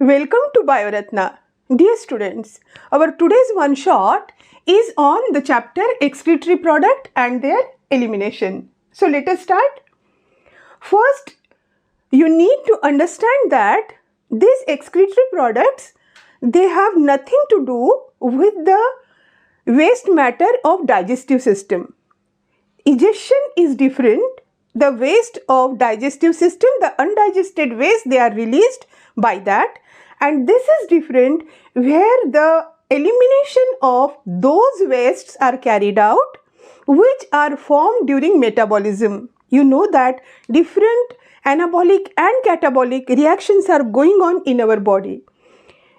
Welcome to Bioratna. Dear students, our today's one shot is on the chapter excretory product and their elimination. So let us start. First, you need to understand that these excretory products, they have nothing to do with the waste matter of digestive system. Egestion is different. The waste of digestive system, the undigested waste, they are released by that, and this is different where the elimination of those wastes are carried out which are formed during metabolism. You know that different anabolic and catabolic reactions are going on in our body.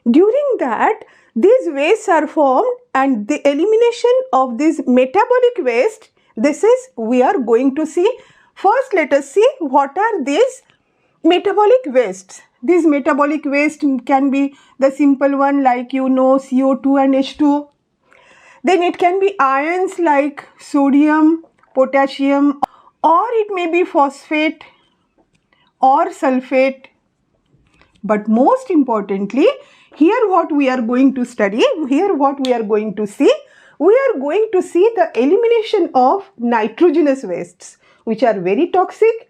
During that, these wastes are formed, and the elimination of this metabolic waste, this is we are going to see. First, let us see what are these metabolic wastes. These metabolic waste can be the simple one like CO2 and H2O. Then it can be ions like sodium, potassium, or it may be phosphate or sulfate. But most importantly, here what we are going to study, here what we are going to see, we are going to see the elimination of nitrogenous wastes, which are very toxic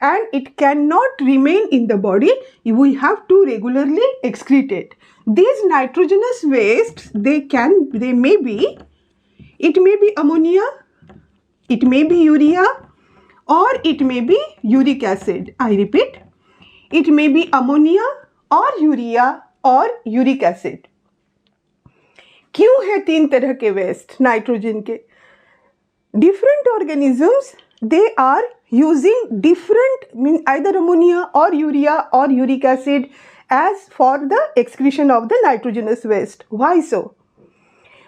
and it cannot remain in the body. We have to regularly excrete it. These nitrogenous wastes, it may be ammonia, it may be urea, or it may be uric acid. I repeat, it may be ammonia or urea और uric acid. क्यों है तीन तरह के waste nitrogen के? Different organisms they are using different mean either ammonia और urea और uric acid as for the excretion of the nitrogenous waste. Why so?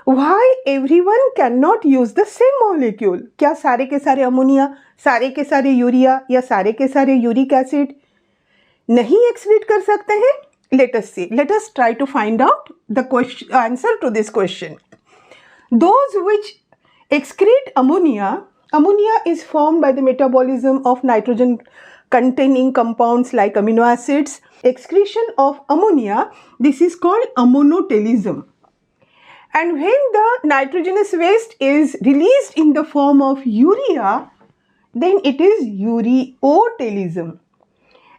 Why everyone can not use the same molecule? क्या सारे के सारे ammonia, सारे के सारे urea या सारे के सारे यूरिक एसिड नहीं एक्सक्रीट कर सकते हैं? Let us see. Let us try to find out the answer to this question. Those which excrete ammonia, ammonia is formed by the metabolism of nitrogen containing compounds like amino acids. Excretion of ammonia, this is called ammonotelism. And when the nitrogenous waste is released in the form of urea, then it is ureotelism.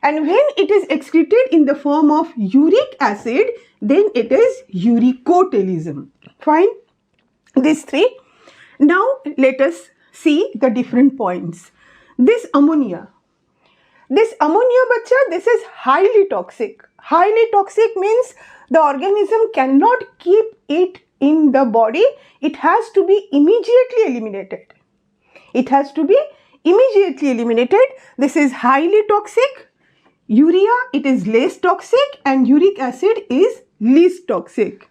And when it is excreted in the form of uric acid, then it is uricotelism. Fine. These three. Now let us see the different points. This ammonia, bacha, this is highly toxic. Highly toxic means the organism cannot keep it in the body. It has to be immediately eliminated. It has to be immediately eliminated. This is highly toxic. Urea, it is less toxic, and uric acid is least toxic.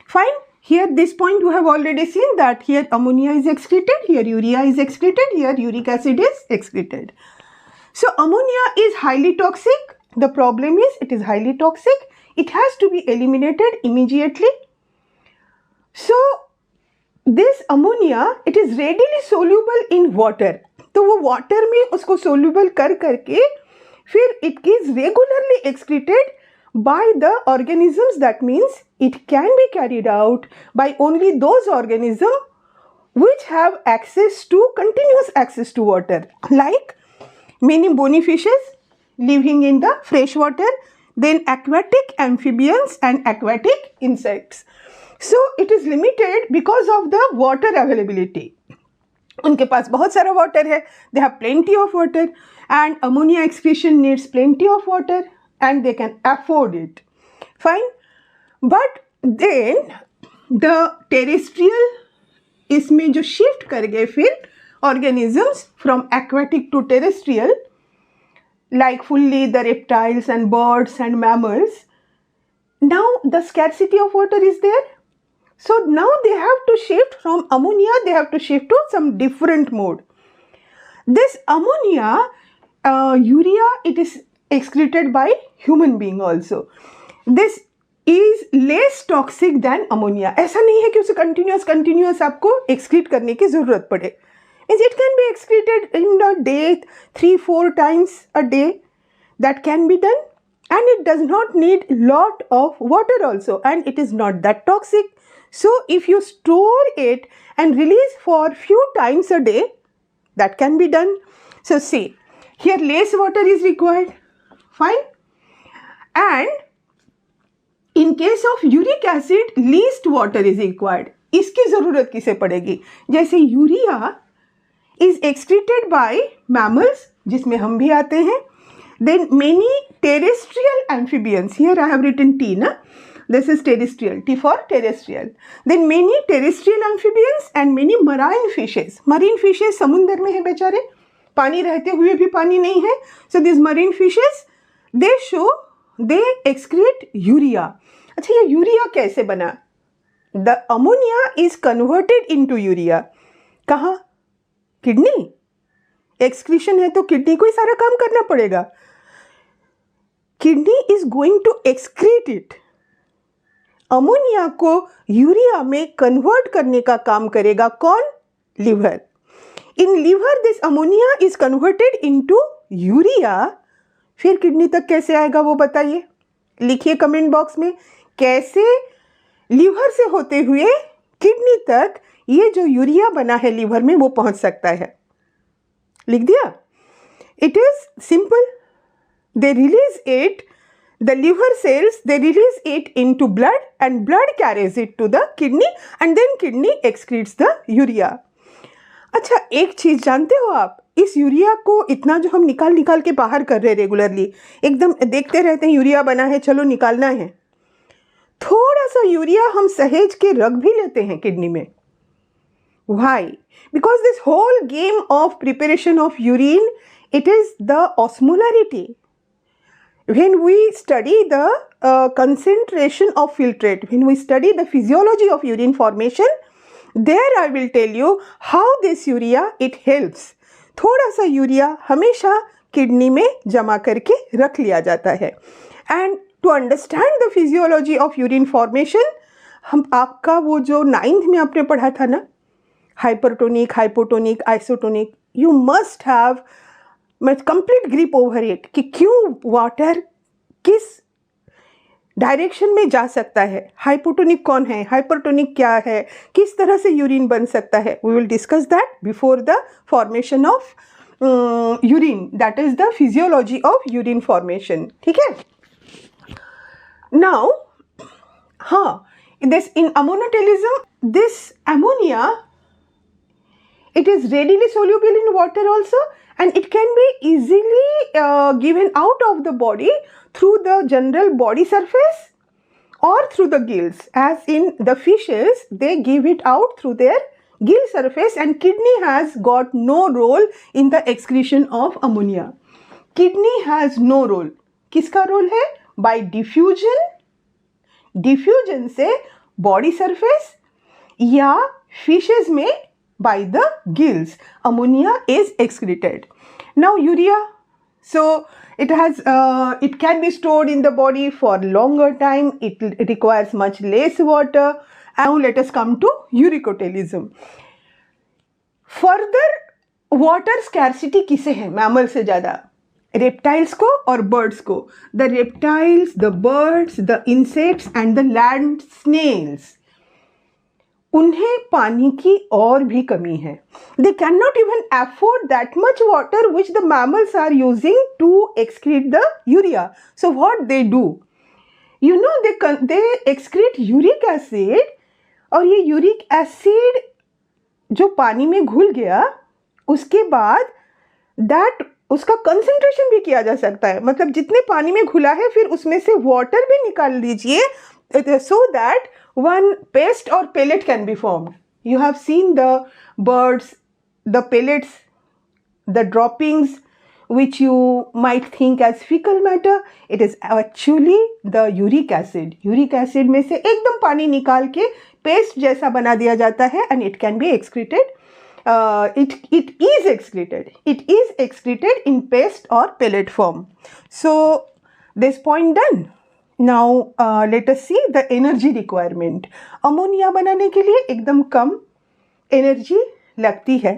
Fine. Here this point you have already seen that here ammonia is excreted, here urea is excreted, here uric acid is excreted. So ammonia is highly toxic. The problem is it is highly toxic. It has to be eliminated immediately. So this ammonia, it is readily soluble in water. तो वो water में उसको soluble कर करके फिर it is regularly excreted by the organisms. That means it can be carried out by only those organisms which have continuous access to water, like many bony fishes living in the fresh water, then aquatic amphibians and aquatic insects. So it is limited because of the water availability. उनके पास बहुत सारा water है, they have plenty of water, and ammonia excretion needs plenty of water and they can afford it. Fine. But then the terrestrial, इसमें जो shift कर गए फिर organisms from aquatic to terrestrial, like fully the reptiles and birds and mammals, now the scarcity of water is there. So now they have to shift from ammonia, they have to shift to some different mode. This ammonia, urea, it is excreted by human being also. This is less toxic than ammonia. ऐसा नहीं है कि उसे continuous आपको excrete करने की ज़रूरत पड़े. It can be excreted in a day 3-4 times a day. That can be done. and it does not need lot of water also, and it is not that toxic. So if you store it and release for few times a day, that can be done. So see, here less water is required, fine, and in case of uric acid least water is required. इसकी जरूरत किसे पड़ेगी? जैसे urea is excreted by mammals, जिसमें हम भी आते हैं. Then many terrestrial amphibians, here I have written T ना, this is terrestrial, T for terrestrial. Then many terrestrial amphibians and many marine fishes. Marine fishes समुद्र में है बेचारे, पानी रहते हुए भी पानी नहीं है. So this marine fishes they excrete urea. अच्छा, ये यूरिया कैसे बना? The ammonia is converted into urea. कहाँ? किडनी. एक्सक्रीशन है तो किडनी को ही सारा काम करना पड़ेगा. Kidney is going to excrete it. Ammonia को यूरिया में कन्वर्ट करने का काम करेगा कौन? Liver. In liver this ammonia is converted into urea. फिर किडनी तक कैसे आएगा वो बताइए, लिखिए कमेंट बॉक्स में. कैसे लीवर से होते हुए किडनी तक ये जो यूरिया बना है लीवर में वो पहुंच सकता है? लिख दिया. It is simple. They release it, the liver cells they release it into blood and blood carries it to the kidney and then kidney excretes the urea. अच्छा, एक चीज जानते हो आप, इस यूरिया को इतना जो हम निकाल के बाहर कर रहे हैं रेगुलरली, एकदम देखते रहते हैं यूरिया बना है चलो निकालना है, थोड़ा सा यूरिया हम सहेज के रख भी लेते हैं किडनी में. Why? Because this whole game of preparation of urine, it is the osmolarity. When we study the concentration of filtrate, when we study the physiology of urine formation, there I will tell you how this urea it helps. थोड़ा सा urea हमेशा kidney में जमा करके रख लिया जाता है. And to understand the physiology of urine formation, हम आपका वो जो 9th में आपने पढ़ा था ना, hypertonic, hypotonic, isotonic, you must have complete grip over it कि क्यों वाटर किस डायरेक्शन में जा सकता है, हाइपोटोनिक कौन है, हाइपरटोनिक क्या है, किस तरह से यूरिन बन सकता है. We will discuss that before the formation of urine. That is the physiology of urine formation. ठीक है. नाउ हाँ, this in ammonotelism, this ammonia, it is readily soluble in water also, and it can be easily given out of the body through the general body surface or through the gills. As in the fishes, they give it out through their gill surface, and kidney has got no role in the excretion of ammonia. Kidney has no role. किसका role है? By diffusion, diffusion से body surface, या fishes में by the gills ammonia is excreted. Now urea, so it can be stored in the body for longer time. It requires much less water. Now let us come to uricotelism. Further, water scarcity किसे है mammal से ज़्यादा? Reptiles को और birds को. The reptiles, the birds, the insects and the land snails, उन्हें पानी की और भी कमी है. They can not even afford that much water which the mammals are using to excrete the urea. So what they do, you know, they excrete uric acid, और ये uric acid जो पानी में घुल गया उसके बाद दैट उसका कंसंट्रेशन भी किया जा सकता है. मतलब जितने पानी में घुला है फिर उसमें से वाटर भी निकाल लीजिए, so that one paste or pellet can be formed. You have seen the birds, the pellets, the droppings which you might think as fecal matter. It is actually the uric acid. Uric acid में से एकदम पानी निकाल के paste जैसा बना दिया जाता है, and it can be excreted. It is excreted. It is excreted in paste or pellet form. So this point done. Now let us see the energy requirement. Ammonia बनाने के लिए एकदम कम एनर्जी लगती है.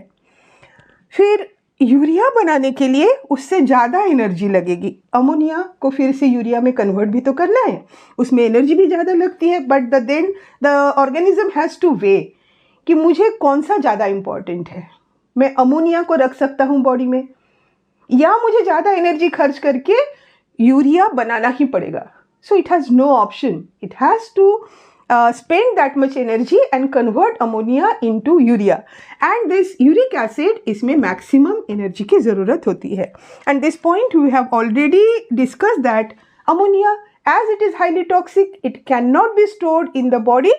फिर यूरिया बनाने के लिए उससे ज़्यादा एनर्जी लगेगी। अमोनिया को फिर से यूरिया में कन्वर्ट भी तो करना है, उसमें एनर्जी भी ज़्यादा लगती है। But then the organism has to weigh कि मुझे कौन सा ज़्यादा इम्पॉर्टेंट है। मैं अमोनिया को रख सकता हूँ बॉडी में, या मुझे ज़्यादा एनर्जी खर्च करके यूरिया बनाना ही पड़ेगा। So it has no option, it has to spend that much energy and convert ammonia into urea, and this uric acid इसमें maximum energy की ज़रूरत होती है। And this point we have already discussed that ammonia, as it is highly toxic, it cannot be stored in the body.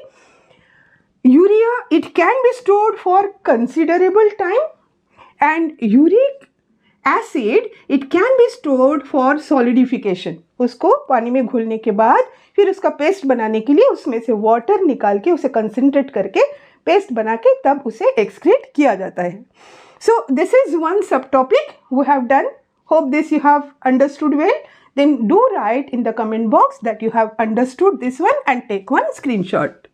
Urea, it can be stored for considerable time, and uric acid, it can be stored for solidification. उसको पानी में घुलने के बाद फिर उसका paste बनाने के लिए उसमें से वाटर निकाल के उसे कंसंट्रेट करके पेस्ट बना के तब उसे एक्सक्रीट किया जाता है। So this is one sub topic we have done. Hope this you have understood well. Then do write in the comment box that you have understood this one and take one screenshot.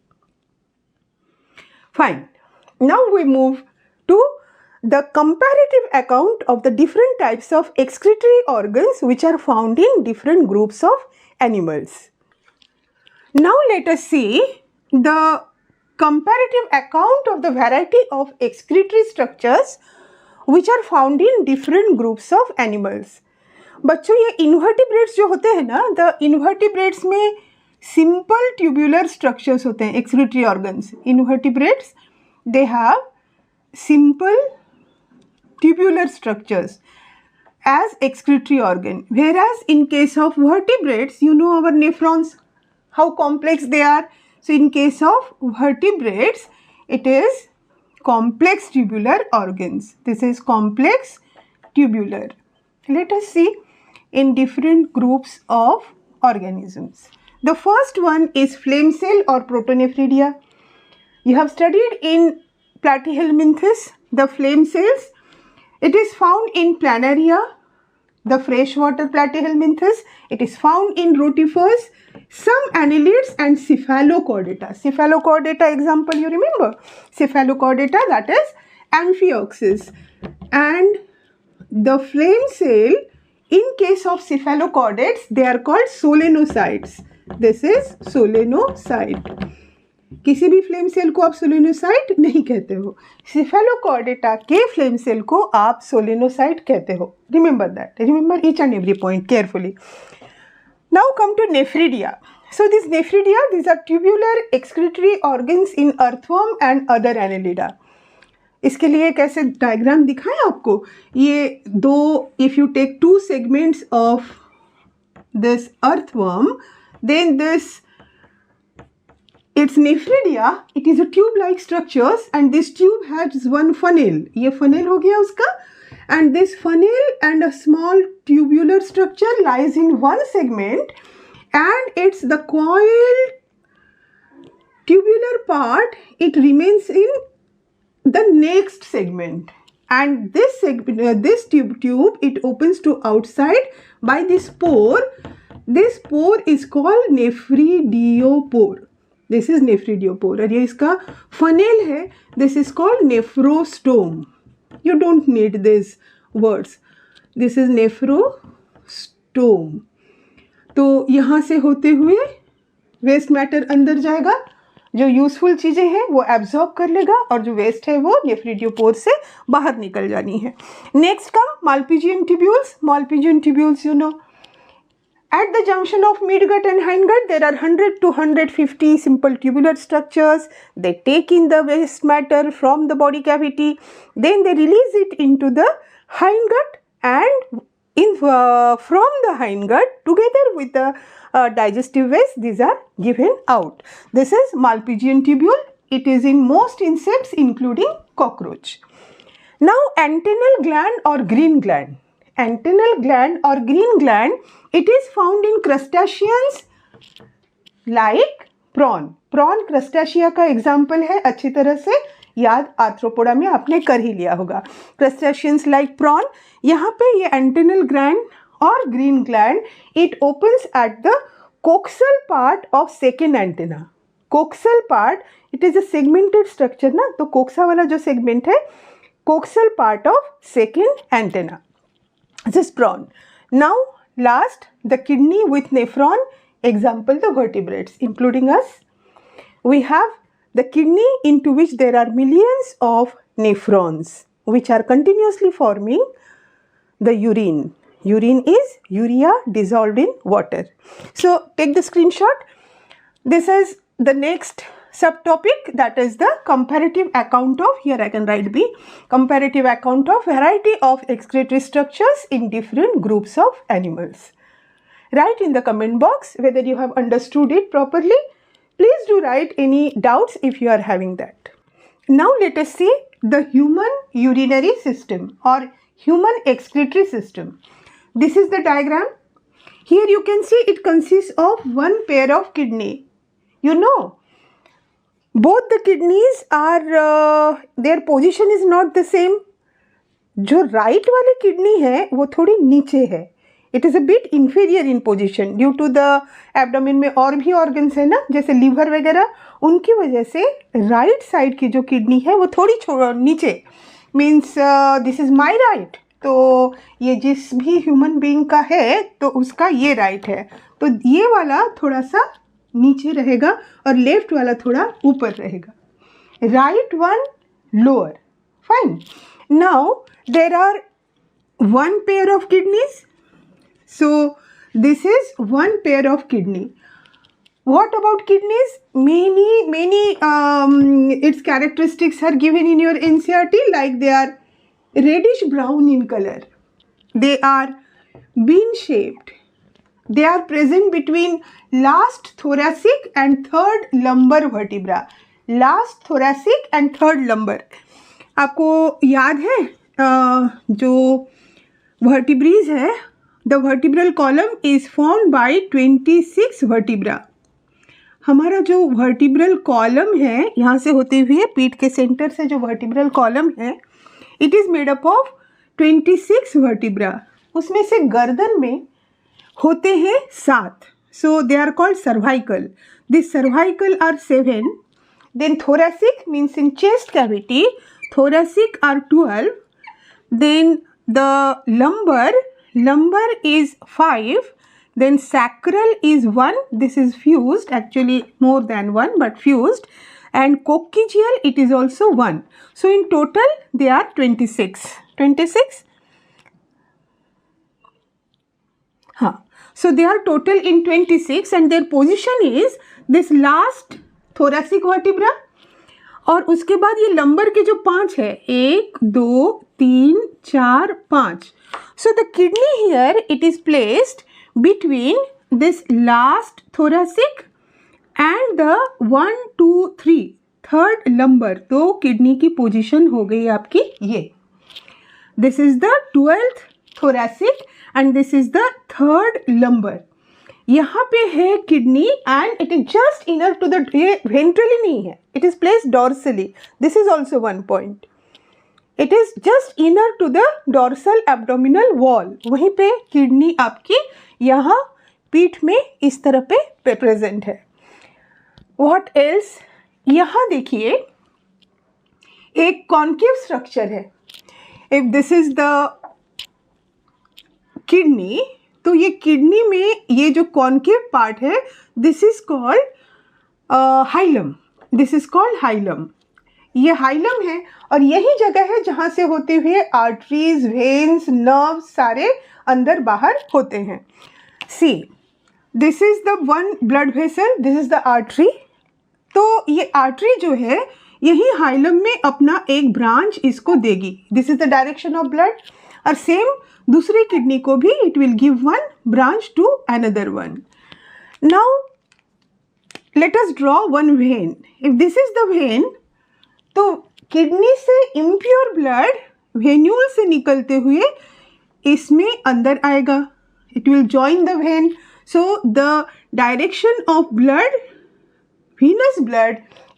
Fine, now we move to the comparative account of the different types of excretory organs which are found in different groups of animals. Now let us see the comparative account of the variety of excretory structures which are found in different groups of animals. बच्चों ये invertebrates जो होते हैं ना, the invertebrates में simple tubular structures होते हैं excretory organs. Invertebrates, they have simple tubular structures as excretory organ, whereas in case of vertebrates, you know our nephrons, how complex they are. So in case of vertebrates, it is complex tubular organs. This is complex tubular. Let us see in different groups of organisms. The first one is flame cell or protonephridia. You have studied in Platyhelminthes the flame cells. It is found in Planaria, the freshwater Platyhelminthes. It is found in rotifers, some annelids and Cephalochordata. Cephalochordata example you remember? Cephalochordata, that is Amphioxus. And the flame cell, in case of cephalochordates, they are called solenocytes. This is solenocyte. किसी भी flame cell को आप सोलेनोसाइट नहीं कहते हो, Cephalochordata के flame cell को आप सोलेनोसाइट कहते हो। Remember that, remember each and every point carefully. Now come to nephridia. So this nephridia, these are tubular excretory organs in earthworm and other annelida. इसके लिए कैसे डायग्राम दिखाएं आपको? ये दो, if you take two segments of this earthworm, then this it's nephridia. It is a tube-like structures and this tube has one funnel. ये funnel हो गया उसका, and this funnel and a small tubular structure lies in one segment, and it's the coiled tubular part. It remains in the next segment, and this segment, this tube, it opens to outside by this pore. This pore is called nephridiopore. This is nephridiopore. और ये इसका funnel है. This is called nephrostome. You don't need these words. This is nephrostome. तो यहाँ से होते हुए waste matter अंदर जाएगा, जो यूजफुल चीज़ें हैं वो एब्जॉर्ब कर लेगा, और जो वेस्ट है वो नेफ्रिडियोपोर से बाहर निकल जानी है। Next come malpighian tubules. Malpighian tubules you know, at the junction of midgut and hindgut, there are 100 to 150 simple tubular structures. They take in the waste matter from the body cavity, then they release it into the hindgut, and from the hindgut together with the digestive waste, these are given out. This is Malpighian tubule. It is in most insects including cockroach. Now antennal gland or green gland. Antennal gland or green gland, it is found in crustaceans like prawn. Prawn crustacea का example है, अच्छी तरह से याद arthropoda में आपने कर ही लिया होगा. Crustaceans like prawn, यहाँ पे ये antennal gland और green gland, it opens at the coxal part of second antenna. Coxal part, it is a segmented structure ना, तो कोक्सा वाला जो segment है, coaxial part of second antenna. This is drawn. Now last, the kidney with nephron. Example, the vertebrates including us. We have the kidney into which there are millions of nephrons which are continuously forming the urine. Urine is urea dissolved in water. So take the screenshot. This is the next subtopic, that is the comparative account of, here I can write B, comparative account of variety of excretory structures in different groups of animals. Write in the comment box whether you have understood it properly. Please do write any doubts if you are having that. Now let us see the human urinary system or human excretory system. This is the diagram. Here you can see it consists of one pair of kidney. You know, both the kidneys are, their position is not the same. जो right वाली kidney है वो थोड़ी नीचे है. It is a bit inferior in position due to the abdomen में और भी organs है ना, जैसे liver वगैरह, उनकी वजह से right side की जो kidney है वो थोड़ी नीचे. Means this is my right. तो ये जिस भी ह्यूमन बीइंग का है तो उसका ये राइट है, तो ये वाला थोड़ा सा नीचे रहेगा और लेफ्ट वाला थोड़ा ऊपर रहेगा. Right one lower. Fine. Now there are one pair of kidneys. So this is one pair of kidney. What about kidneys? Many its characteristics are given in your NCERT, like they are reddish brown in color. They are bean shaped. They are present between last thoracic and third lumbar vertebra. Last thoracic and third lumbar. आपको याद है जो vertebrae है, the vertebral column is formed by 26 vertebra. हमारा जो vertebral column है, यहाँ से होते हुए पीठ के सेंटर से जो वर्टिब्रल कॉलम है, it is made up of 26 vertebra. उसमें से गर्दन में होते हैं 7. So they are called cervical. This cervical are 7. Then thoracic means in chest cavity, thoracic are 12. Then the lumbar is 5. Then sacral is 1. This is fused, actually more than 1 but fused, and coccygeal it is also 1. So in total they are 26. 26. So they are total in 26 and their position is this last thoracic vertebra. और उसके बाद ये lumbar के जो 5 है, 1 2 3 4 5. So the kidney here it is placed between this last thoracic and the 1 2 3 third lumbar. तो kidney की position हो गई आपकी ये. This is the 12th thoracic and this is the third lumbar. यहाँ पे है kidney and it is just inner to the, ये ventrally नहीं है, it is placed dorsally. This is also one point. It is just inner to the dorsal abdominal wall. वहीं पे kidney आपकी यहाँ पीठ में इस तरह पे प्रेजेंट है. What else? यहाँ देखिए एक कॉन्केव स्ट्रक्चर है. If this is the kidney, तो ये किडनी में ये जो कॉन्केव पार्ट है, this is called hilum. This is called hilum. ये हाइलम है और यही जगह है जहाँ से होते हुए आर्टरीज, वेन्स, नर्व्स सारे अंदर बाहर होते हैं. See, this is the one blood vessel, this is the artery. तो ये आर्टरी जो है यही हाइलम में अपना एक ब्रांच इसको देगी. This is the direction of blood. और सेम दूसरी किडनी को भी it will give one branch to another one. Now let us draw one vein. If this is the vein, तो किडनी से इम्प्योर ब्लड वेन्यूल से निकलते हुए इसमें अंदर आएगा. It will join the vein. So the direction of blood, venous blood,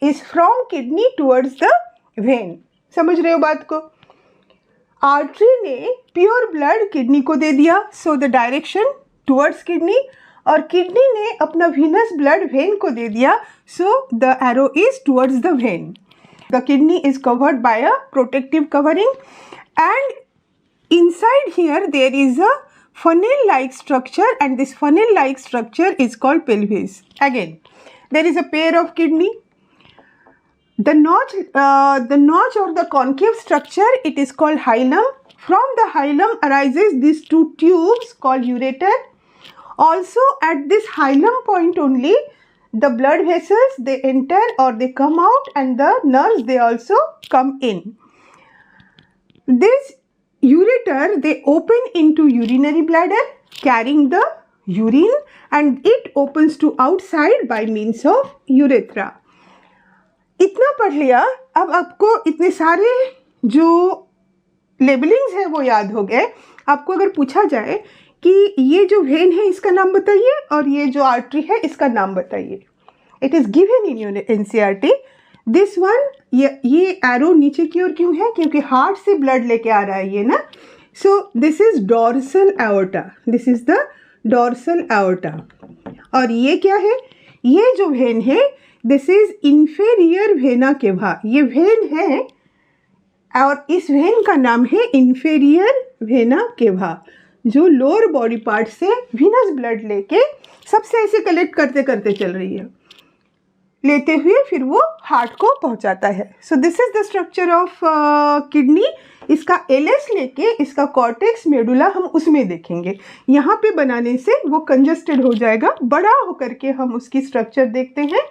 is from kidney towards the vein. समझ रहे हो बात को? आर्टरी ने प्योर ब्लड किडनी को दे दिया, सो द डायरेक्शन टुवर्ड्स किडनी. और किडनी ने अपना venous blood वेन को दे दिया, so the arrow is towards the when. The kidney is covered by a protective covering, and inside here there is a funnel-like structure, and this funnel-like structure is called pelvis. Again, there is a pair of kidney. The notch or the concave structure, it is called hilum. From the hilum arises these two tubes called ureter. Also at this hilum point only, the blood vessels, they enter or they come out, and the nerves, they also come in. This ureter, they open into urinary bladder carrying the urine, and it opens to outside by means of urethra. इतना पढ़ लिया, अब आपको इतने सारे जो labellings है वो याद हो गए. आपको अगर पूछा जाए कि ये जो वेन है इसका नाम बताइए और ये जो आर्टरी है इसका नाम बताइए, it is given in your NCERT. This one, ये एरो नीचे की ओर क्यों है? क्योंकि हार्ट से ब्लड लेके आ रहा है ये ना. सो this is dorsal aorta, this is the dorsal aorta. और ये क्या है? ये जो वेन है, this is inferior vena cava. ये वेन है और इस वेन का नाम है इंफेरियर वेना केवा, जो लोअर बॉडी पार्ट से वीनस ब्लड लेके सबसे ऐसे कलेक्ट करते करते चल रही है, लेते हुए फिर वो हार्ट को पहुंचाता है. So this is the structure of kidney. इसका एलएस लेके इसका कॉर्टेक्स मेडुला हम उसमें देखेंगे. यहाँ पे बनाने से वो कंजस्टेड हो जाएगा. बड़ा होकर के हम उसकी स्ट्रक्चर देखते हैं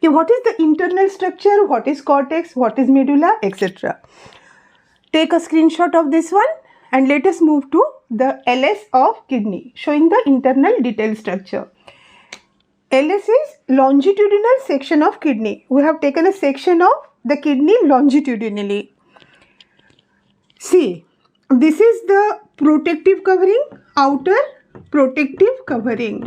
कि what is the internal structure, what is cortex, what is medulla, etcetera. Take a screenshot of this one and let us move to the LS of kidney, showing the internal detailed structure. LS is longitudinal section of kidney. We have taken a section of the kidney longitudinally. See, this is the protective covering, outer protective covering.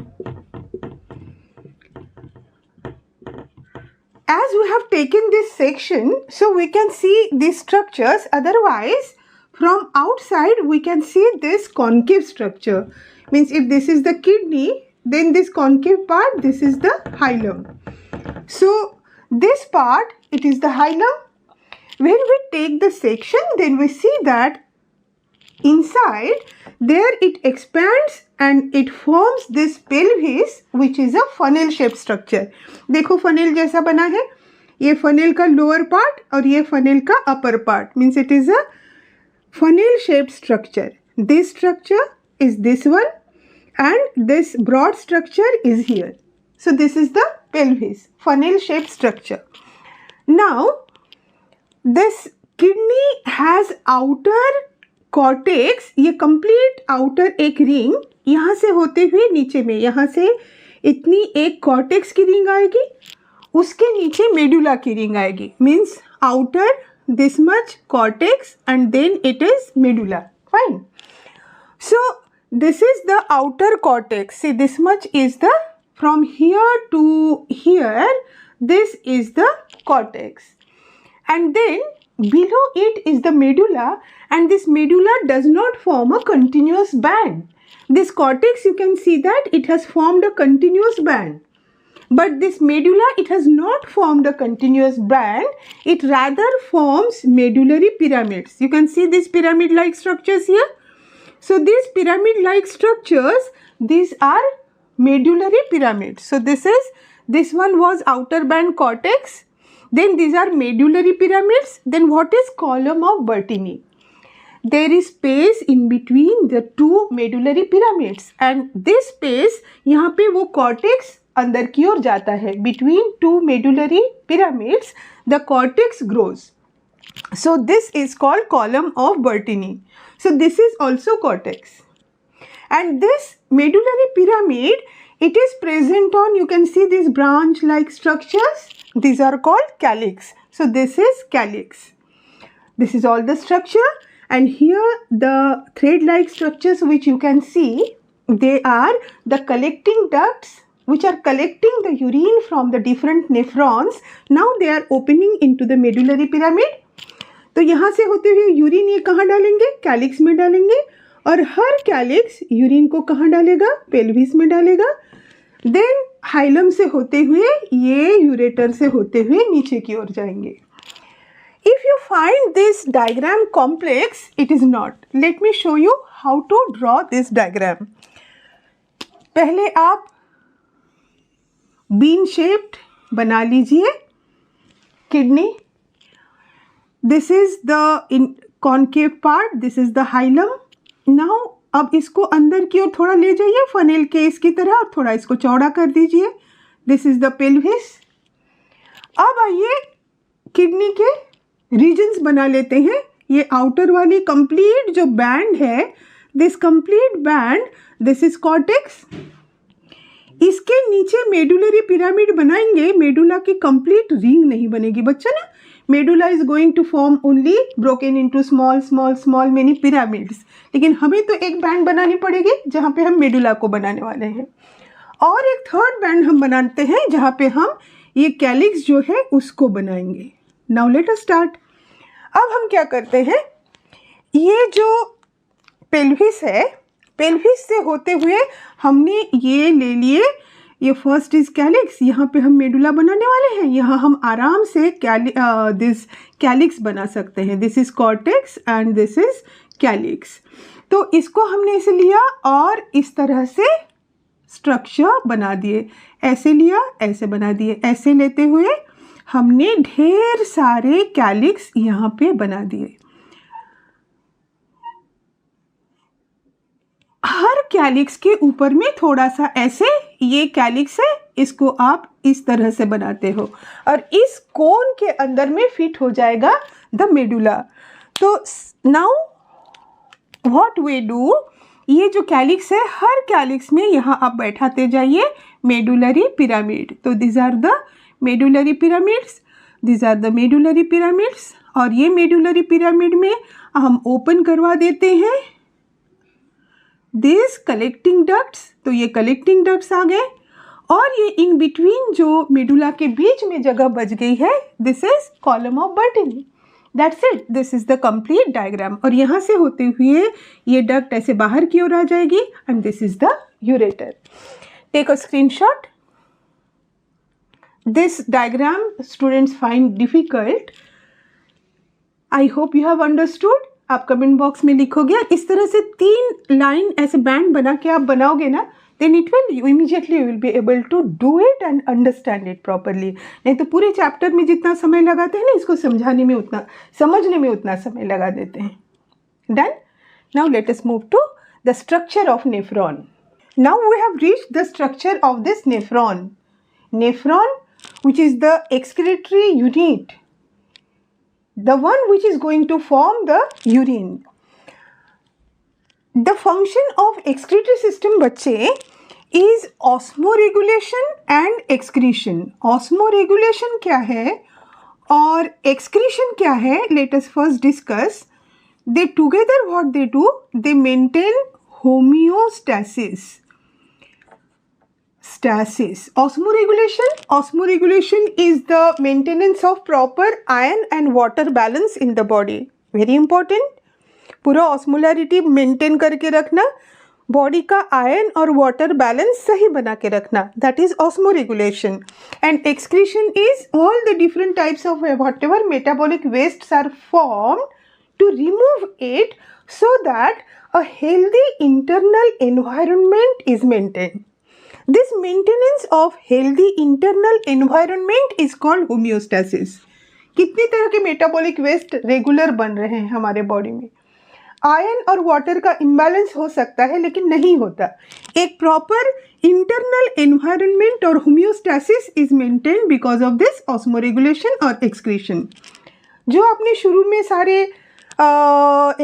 As we have taken this section, so we can see these structures. Otherwise, from outside we can see this concave structure. Means if this is the kidney, then this concave part, this is the hilum. So this part, it is the hilum. When we take the section, then we see that inside there it expands and it forms this pelvis, which is a funnel shaped structure. देखो funnel जैसा बना है. ये funnel का lower part और ये funnel का upper part. Means it is a funnel shaped structure. This structure is this one and this broad structure is here. So this is the pelvis, funnel shaped structure. Now this kidney has outer cortex. ये complete outer एक ring, यहाँ से होते हुए नीचे में, यहाँ से इतनी एक cortex की ring आएगी, उसके नीचे medulla की ring आएगी. Means outer this much cortex and then it is medulla. Fine. So this is the outer cortex. See, this much is the, from here to here, this is the cortex, and then below it is the medulla, and this medulla does not form a continuous band. This cortex, you can see that it has formed a continuous band. But this medulla, it has not formed a continuous band. It rather forms medullary pyramids. You can see these pyramid-like structures here. So these pyramid-like structures, these are medullary pyramids. So this one was outer band cortex. Then these are medullary pyramids. Then what is column of Bertini? There is space in between the two medullary pyramids, and this space, यहाँ पे वो cortex अंदर की ओर जाता है. Between two medullary pyramids, the cortex grows. So this is called column of Bertini. So this is also cortex. And this medullary pyramid, it is present on, you can see these branch-like structures. These are called calyx. So this is calyx. This is all the structure. And here the thread-like structures which you can see, they are the collecting ducts which are collecting the urine from the different nephrons. Now they are opening into the medullary pyramid. तो यहाँ से होते हुए urine ये कहाँ डालेंगे? Calyx में डालेंगे. और हर कैलिक्स यूरिन को कहाँ डालेगा? पेल्विस में डालेगा. देन हाइलम से होते हुए ये यूरेटर से होते हुए नीचे की ओर जाएंगे. If you find this diagram complex, it is not. Let me show you how to draw this diagram. पहले आप bean shaped बना लीजिए kidney. This is the concave part, this is the hilum. Now अब इसको अंदर की ओर थोड़ा ले जाइए फनेल के इसकी तरह और थोड़ा इसको चौड़ा कर दीजिए. This is the pelvis. अब आइए किडनी के रीजन्स बना लेते हैं. ये आउटर वाली कंप्लीट जो बैंड है, this complete band, this is cortex. इसके नीचे मेडुलरी पिरामिड बनाएंगे. मेडुला की कंप्लीट रिंग नहीं बनेगी बच्चा ना. Medulla is going to form only broken into small small small many pyramids. लेकिन हमें तो एक बैंड बनानी पड़ेगी जहाँ पे हम मेडुला को बनाने वाले हैं, और एक थर्ड बैंड हम बनाते हैं जहाँ पे हम ये कैलिक्स जो है उसको बनाएंगे. Now let us start. अब हम क्या करते हैं, ये जो पेल्विस है, पेल्विस से होते हुए हमने ये ले लिए. ये फर्स्ट इज कैलिक्स. यहाँ पे हम मेडुला बनाने वाले हैं. यहाँ हम आराम से दिस कैलिक्स बना सकते हैं. This is cortex and this is calyx. तो इसको हमने ऐसे लिया और इस तरह से स्ट्रक्चर बना दिए. ऐसे लिया, ऐसे बना दिए. ऐसे लेते हुए हमने ढेर सारे कैलिक्स यहाँ पे बना दिए. हर कैलिक्स के ऊपर में थोड़ा सा ऐसे, ये कैलिक्स है, इसको आप इस तरह से बनाते हो और इस कोन के अंदर में फिट हो जाएगा द मेडुला. तो नाउ व्हाट वी डू, ये जो कैलिक्स है हर कैलिक्स में यहाँ आप बैठाते जाइए मेडुलरी पिरामिड. तो this are the medullary pyramids, this are the medullary pyramids. और ये मेडुलरी पिरामिड में हम ओपन करवा देते हैं दिस कलेक्टिंग डक्ट्स. तो ये कलेक्टिंग डक्ट्स आ गए और ये इन बिटवीन जो मेडुला के बीच में जगह बच गई है, दिस इज कॉलम ऑफ बर्टनी. That's it. This is the complete diagram. और यहाँ से होते हुए ये डक्ट ऐसे बाहर की ओर आ जाएगी and this is the ureter. Take a screenshot. This diagram students find difficult. I hope you have understood. आप कमेंट बॉक्स में लिखोगे. इस तरह से 3 लाइन ऐसे बैंड बना के आप बनाओगे ना, then it will immediately you will be able to do it and understand it properly. नहीं तो पूरे चैप्टर में जितना समय लगाते हैं ना, इसको समझने में उतना समय लगा देते हैं. Done? Now let us move to the structure of nephron. Now we have reached the structure of this nephron. Nephron, which is the excretory unit, the one which is going to form the urine. The function of excretory system बच्चे is osmoregulation and excretion. Osmoregulation क्या है और excretion क्या है? Let us first discuss. They together what they do? They maintain homeostasis. Stasis. Osmoregulation is the maintenance of proper iron and water balance in the body. Very important. पूरा osmolarity maintain करके रखना, body का ion और water balance सही बना के रखना, that is osmoregulation. And excretion is all the different types of whatever metabolic wastes are formed to remove it so that a healthy internal environment is maintained. This maintenance of healthy internal environment is called homeostasis. कितनी तरह के metabolic waste regular बन रहे हैं हमारे body में. Ion और water का इम्बैलेंस हो सकता है लेकिन नहीं होता. एक प्रॉपर इंटरनल एनवायरनमेंट और homeostasis is maintained because of this osmoregulation और एक्सक्रीशन. जो आपने शुरू में सारे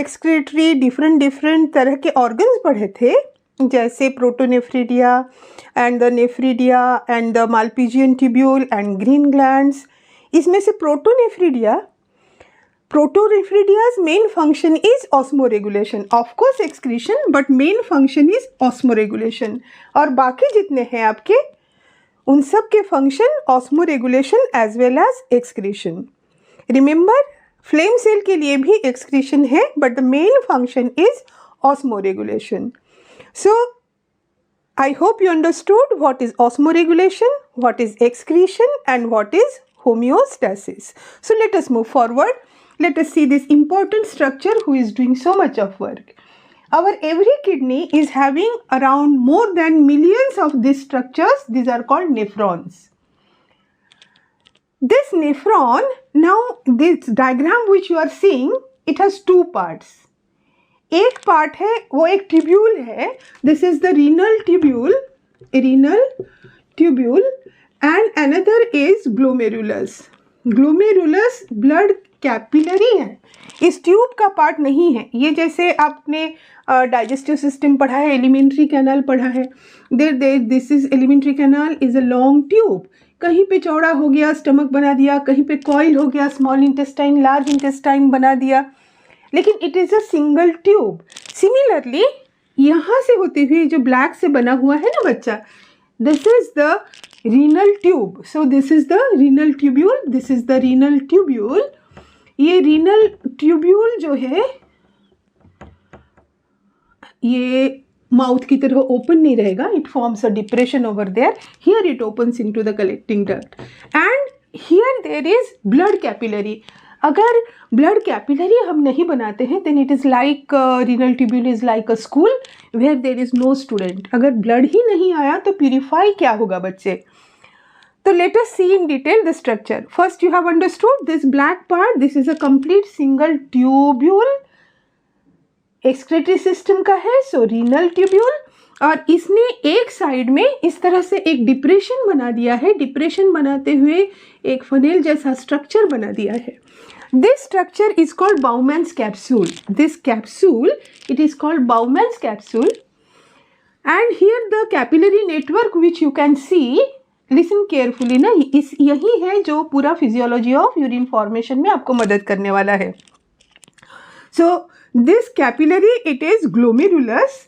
एक्सक्रीटरी डिफरेंट तरह के ऑर्गन्स पढ़े थे, जैसे protonephridia and the nephridia and the malpighian tubule and green glands, इसमें से Protonephridia's main function is osmoregulation. Of course excretion, but main function is osmoregulation. और बाकी जितने हैं आपके, उन सब के function osmoregulation as well as excretion. Remember, flame cell के लिए भी excretion है, but the main function is osmoregulation. So, I hope you understood what is osmoregulation, what is excretion, and what is homeostasis. So, let us move forward. let us see this important structure who is doing so much of work. Our every kidney is having around more than millions of these structures. These are called nephrons. This nephron, now this diagram which you are seeing, it has two parts. एक part है वो एक tubule है. This is the renal tubule, and another is glomerulus. Glomerulus blood capillary है. इस tube का part नहीं है. ये जैसे आपने डाइजेस्टिव सिस्टम पढ़ा है, एलिमेंट्री कैनाल पढ़ा है. This is alimentary canal is a long tube. कहीं पे चौड़ा हो गया, स्टमक बना दिया, कहीं पे कॉइल हो गया, स्मॉल इंटेस्टाइन, लार्ज इंटेस्टाइन बना दिया, लेकिन it is a single tube. Similarly यहाँ से होते हुए जो ब्लैक से बना हुआ है ना बच्चा, this is the renal tube. So this is the renal tubule, this is the renal tubule. ये रीनल ट्यूब्यूल जो है ये माउथ की तरह ओपन नहीं रहेगा. It forms a depression over there. Here it opens into the collecting duct and here there is blood capillary. अगर blood capillary हम नहीं बनाते हैं then it is like renal tubule is like a school where there is no student. अगर blood ही नहीं आया तो प्यूरिफाई क्या होगा बच्चे. So let us see in detail the structure. First you have understood this black part. This is a complete single tubule. Excretory system का है, so renal tubule. और इसने एक साइड में इस तरह से एक डिप्रेशन बना दिया है. डिप्रेशन बनाते हुए एक फनेल जैसा स्ट्रक्चर बना दिया है. This structure is called Bowman's capsule. This capsule, it is called Bowman's capsule. And here the capillary network which you can see, listen carefully ना, यही है जो पूरा फिजियोलॉजी ऑफ यूरिन फॉर्मेशन में आपको मदद करने वाला है. So this capillary it is glomerulus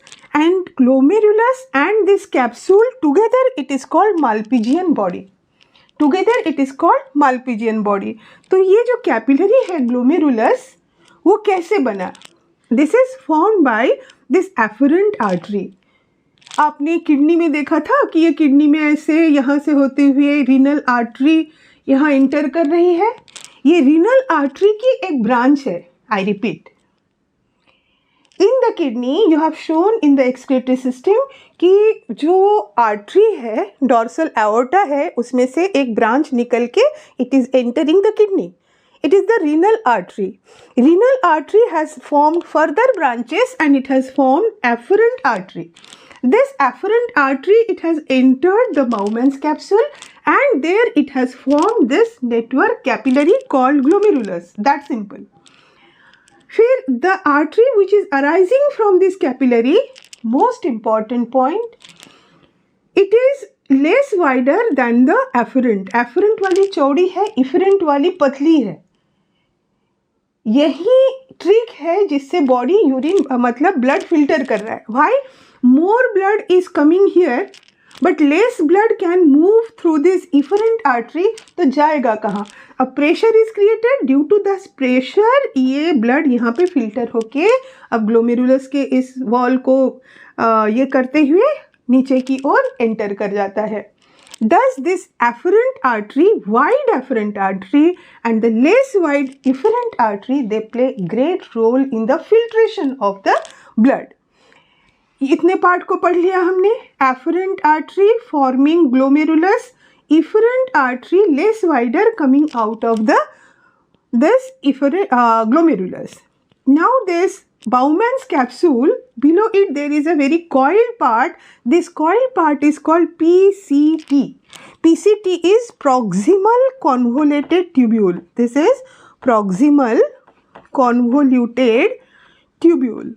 and this capsule together it is called malpighian body. तो ये जो कैपिलरी है ग्लोमेरुलस वो कैसे बना? This is formed by this afferent artery. आपने किडनी में देखा था कि ये किडनी में ऐसे यहाँ से होते हुए रीनल आर्टरी यहाँ इंटर कर रही है. ये रीनल आर्टरी की एक ब्रांच है. I repeat, in the kidney you have shown in the excretory system कि जो आर्टरी है, डॉर्सल एओर्टा है, उसमें से एक ब्रांच निकल के it is entering the kidney. It is the renal artery. Renal artery has formed further branches and it has formed afferent artery. This afferent artery, it has entered the Bowman's capsule and there it has formed this network capillary called glomerulus. That's simple. फिर the artery which is arising from this capillary, most important point, it is less wider than the afferent. Afferent वाली चौड़ी है, efferent वाली पतली है. यही trick है जिससे बॉडी यूरिन मतलब ब्लड फिल्टर कर रहा है. Why? More blood is coming here but less blood can move through this efferent artery. तो जाएगा कहाँ? अब pressure is created. Due to this pressure ये ब्लड यहाँ पे फिल्टर होके अब ग्लोमेरुलस के इस वॉल को ये करते हुए नीचे की ओर एंटर कर जाता है. Thus this afferent artery, wide afferent artery and the less wide efferent artery, they play great role in the filtration of the blood. इतने पार्ट को पढ़ लिया हमने. Afferent artery forming glomerulus, efferent artery less wider coming out of this efferent glomerulus. Now this Bowman's capsule, below it there is a very coiled part. This coiled part is called PCT. PCT is proximal convoluted tubule. This is proximal convoluted tubule.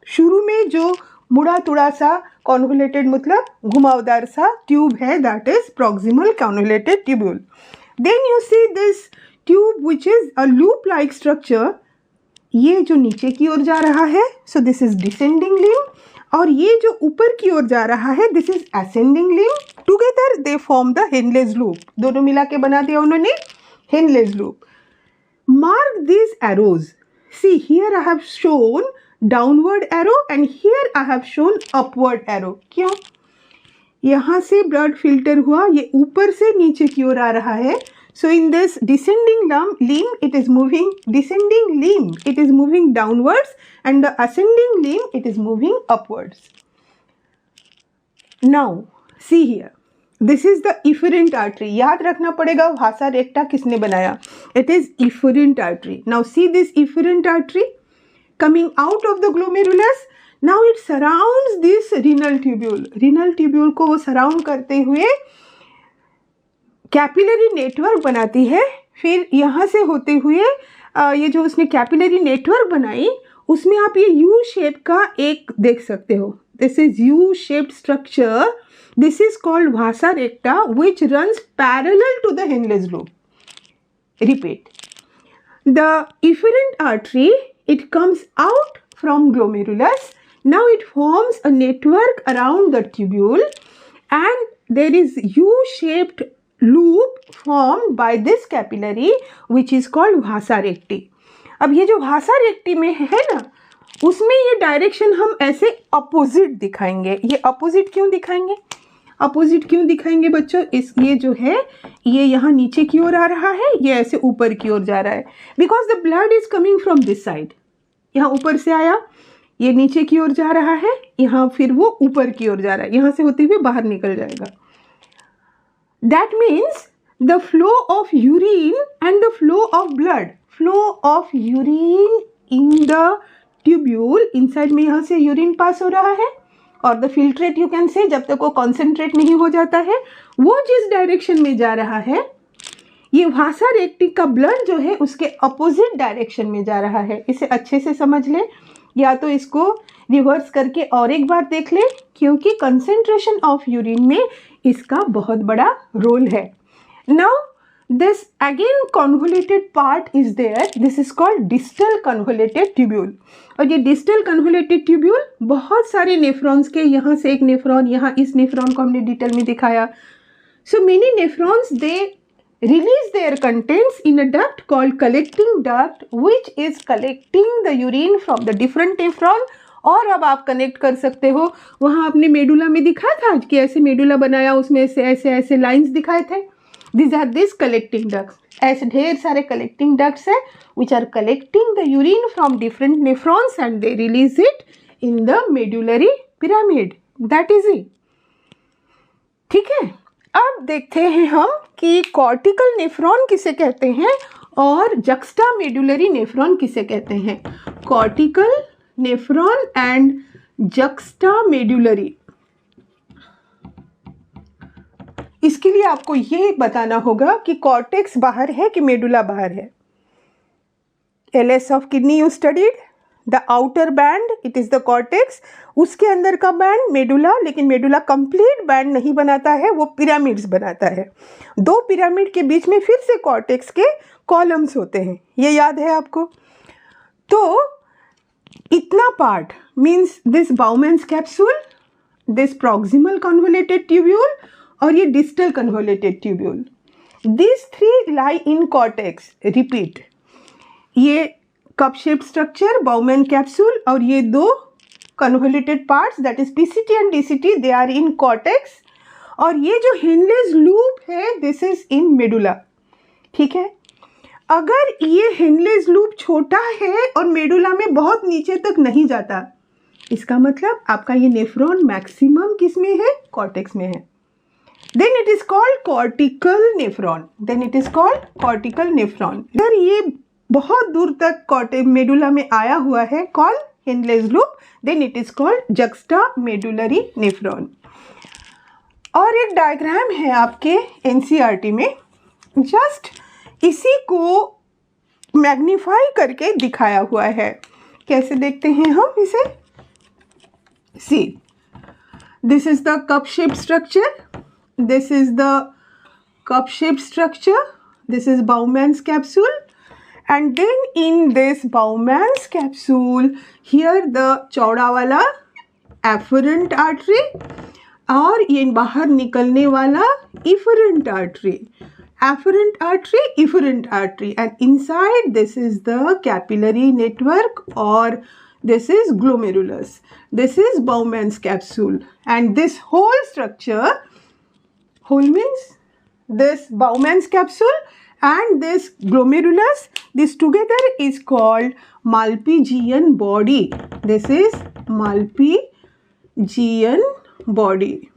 शुरू में जो मुड़ा तुड़ा सा convoluted मतलब घुमावदार सा tube है, that is proximal convoluted tubule. Then you see this tube which is a loop like structure. ये जो नीचे की ओर जा रहा है, so this is descending limb, और ये जो ऊपर की ओर जा रहा है this is ascending limb. Together they form the Henle's loop. दोनों मिला के बना दिया उन्होंने Henle's loop. Mark this arrows. See here I have shown downward arrow and here I have shown upward arrow. क्यों? यहाँ से ब्लड फिल्टर हुआ, ये ऊपर से नीचे की ओर आ रहा है, So in this descending limb, it is moving, descending limb, it is moving downwards, and the ascending limb, it is moving upwards. Now, see here. This is the efferent artery. याद रखना पड़ेगा भासा रेक्टा किसने बनाया. It is efferent artery. Now see this efferent artery coming out of the glomerulus. Now it surrounds this renal tubule. Renal tubule को वो surround करते हुए कैपिलरी नेटवर्क बनाती है. फिर यहाँ से होते हुए ये जो उसने कैपिलरी नेटवर्क बनाई उसमें आप ये यू शेप का एक देख सकते हो. This is U-shaped structure. This is called vasa recta, which runs parallel to the Henle's loop. Repeat. The efferent artery, it comes out from glomerulus. Now it forms a network around the tubule, and there is U-shaped loop formed by this capillary, which is called vasa recti. अब ये जो vasa recti में है ना, उसमें ये direction हम ऐसे अपोजिट दिखाएंगे. ये अपोजिट क्यों दिखाएंगे? अपोजिट क्यों दिखाएंगे बच्चों? ये जो है ये यहाँ नीचे की ओर आ रहा है, ये ऐसे ऊपर की ओर जा रहा है. Because the blood is coming from this side. यहाँ ऊपर से आया, ये नीचे की ओर जा रहा है, यहाँ फिर वो ऊपर की ओर जा रहा है, यहाँ से होते हुए बाहर निकल जाएगा. That means the flow of urine and the flow of blood, flow of urine in the tubule, inside में यहाँ से यूरिन पास हो रहा है, और the filtrate you can say, जब तक वो कॉन्सेंट्रेट नहीं हो जाता है, वो जिस डायरेक्शन में जा रहा है, ये भासा रेक्टी का ब्लड जो है उसके अपोजिट डायरेक्शन में जा रहा है. इसे अच्छे से समझ ले, या तो इसको रिवर्स करके और एक बार देख ले, क्योंकि कंसेंट्रेशन ऑफ यूरिन में इसका बहुत बड़ा रोल है. Now this again convoluted part is there. This is called distal convoluted tubule. और ये distal convoluted tubule बहुत सारे nephrons के, यहाँ से एक nephron, यहाँ इस nephron को हमने डिटेल में दिखाया. So many nephrons, they release their contents in a duct called collecting duct, which is collecting the urine from the different nephron. और अब आप कनेक्ट कर सकते हो, वहाँ आपने मेडुला में दिखाया था कि ऐसे मेडुला बनाया, उसमें से ऐसे ऐसे लाइन्स दिखाए थे. These are these collecting ducts. ऐसे ढेर सारे collecting ducts हैं which are collecting the urine from different nephrons and they release it in the medullary pyramid. That is it. ठीक है. अब देखते हैं हम कि cortical nephron किसे कहते हैं और juxtamedullary nephron किसे कहते हैं. Cortical nephron and juxtamedullary. इसके लिए आपको ये बताना होगा कि कॉर्टेक्स बाहर है कि मेडुला बाहर है. LS of kidney you studied, the outer band it is the cortex, उसके अंदर का बैंड मेडुला, लेकिन मेडुला कंप्लीट बैंड नहीं बनाता है, वो पिरामिड्स बनाता है. दो पिरामिड के बीच में फिर से कॉर्टेक्स के कॉलम्स होते हैं, ये याद है आपको. तो इतना part means this Bowman's capsule, this proximal convoluted tubule और ये distal convoluted tubule, this three lie in cortex. Repeat, ये cup shaped structure Bowman capsule और ये दो convoluted parts that is PCT and DCT, they are in cortex. और ये जो Henle's loop है दिस इज इन मेडुला. ठीक है. अगर ये हेनलेस लूप छोटा है और मेडुला में बहुत नीचे तक नहीं जाता, इसका मतलब आपका ये नेफ्रॉन मैक्सिमम किस में है? कॉर्टेक्स में है. Then it is called cortical nephron. Then it is called cortical nephron. अगर ये बहुत दूर तक मेडुला में आया हुआ है, called Henle's loop, then it is called juxtamedullary nephron. और एक डायग्राम है आपके NCERT में, जस्ट इसी को मैग्नीफाई करके दिखाया हुआ है. कैसे देखते हैं हम इसे? See, this is the cup shaped structure. This is the cup shaped structure. This is Bowman's capsule, and then in this Bowman's capsule, here the चौड़ा वाला afferent artery और ये बाहर निकलने वाला efferent artery. Afferent artery, efferent artery, and inside this is the capillary network or this is glomerulus. This is Bowman's capsule, and this whole structure, whole means this Bowman's capsule and this glomerulus, this together is called Malpighian body. This is Malpighian body.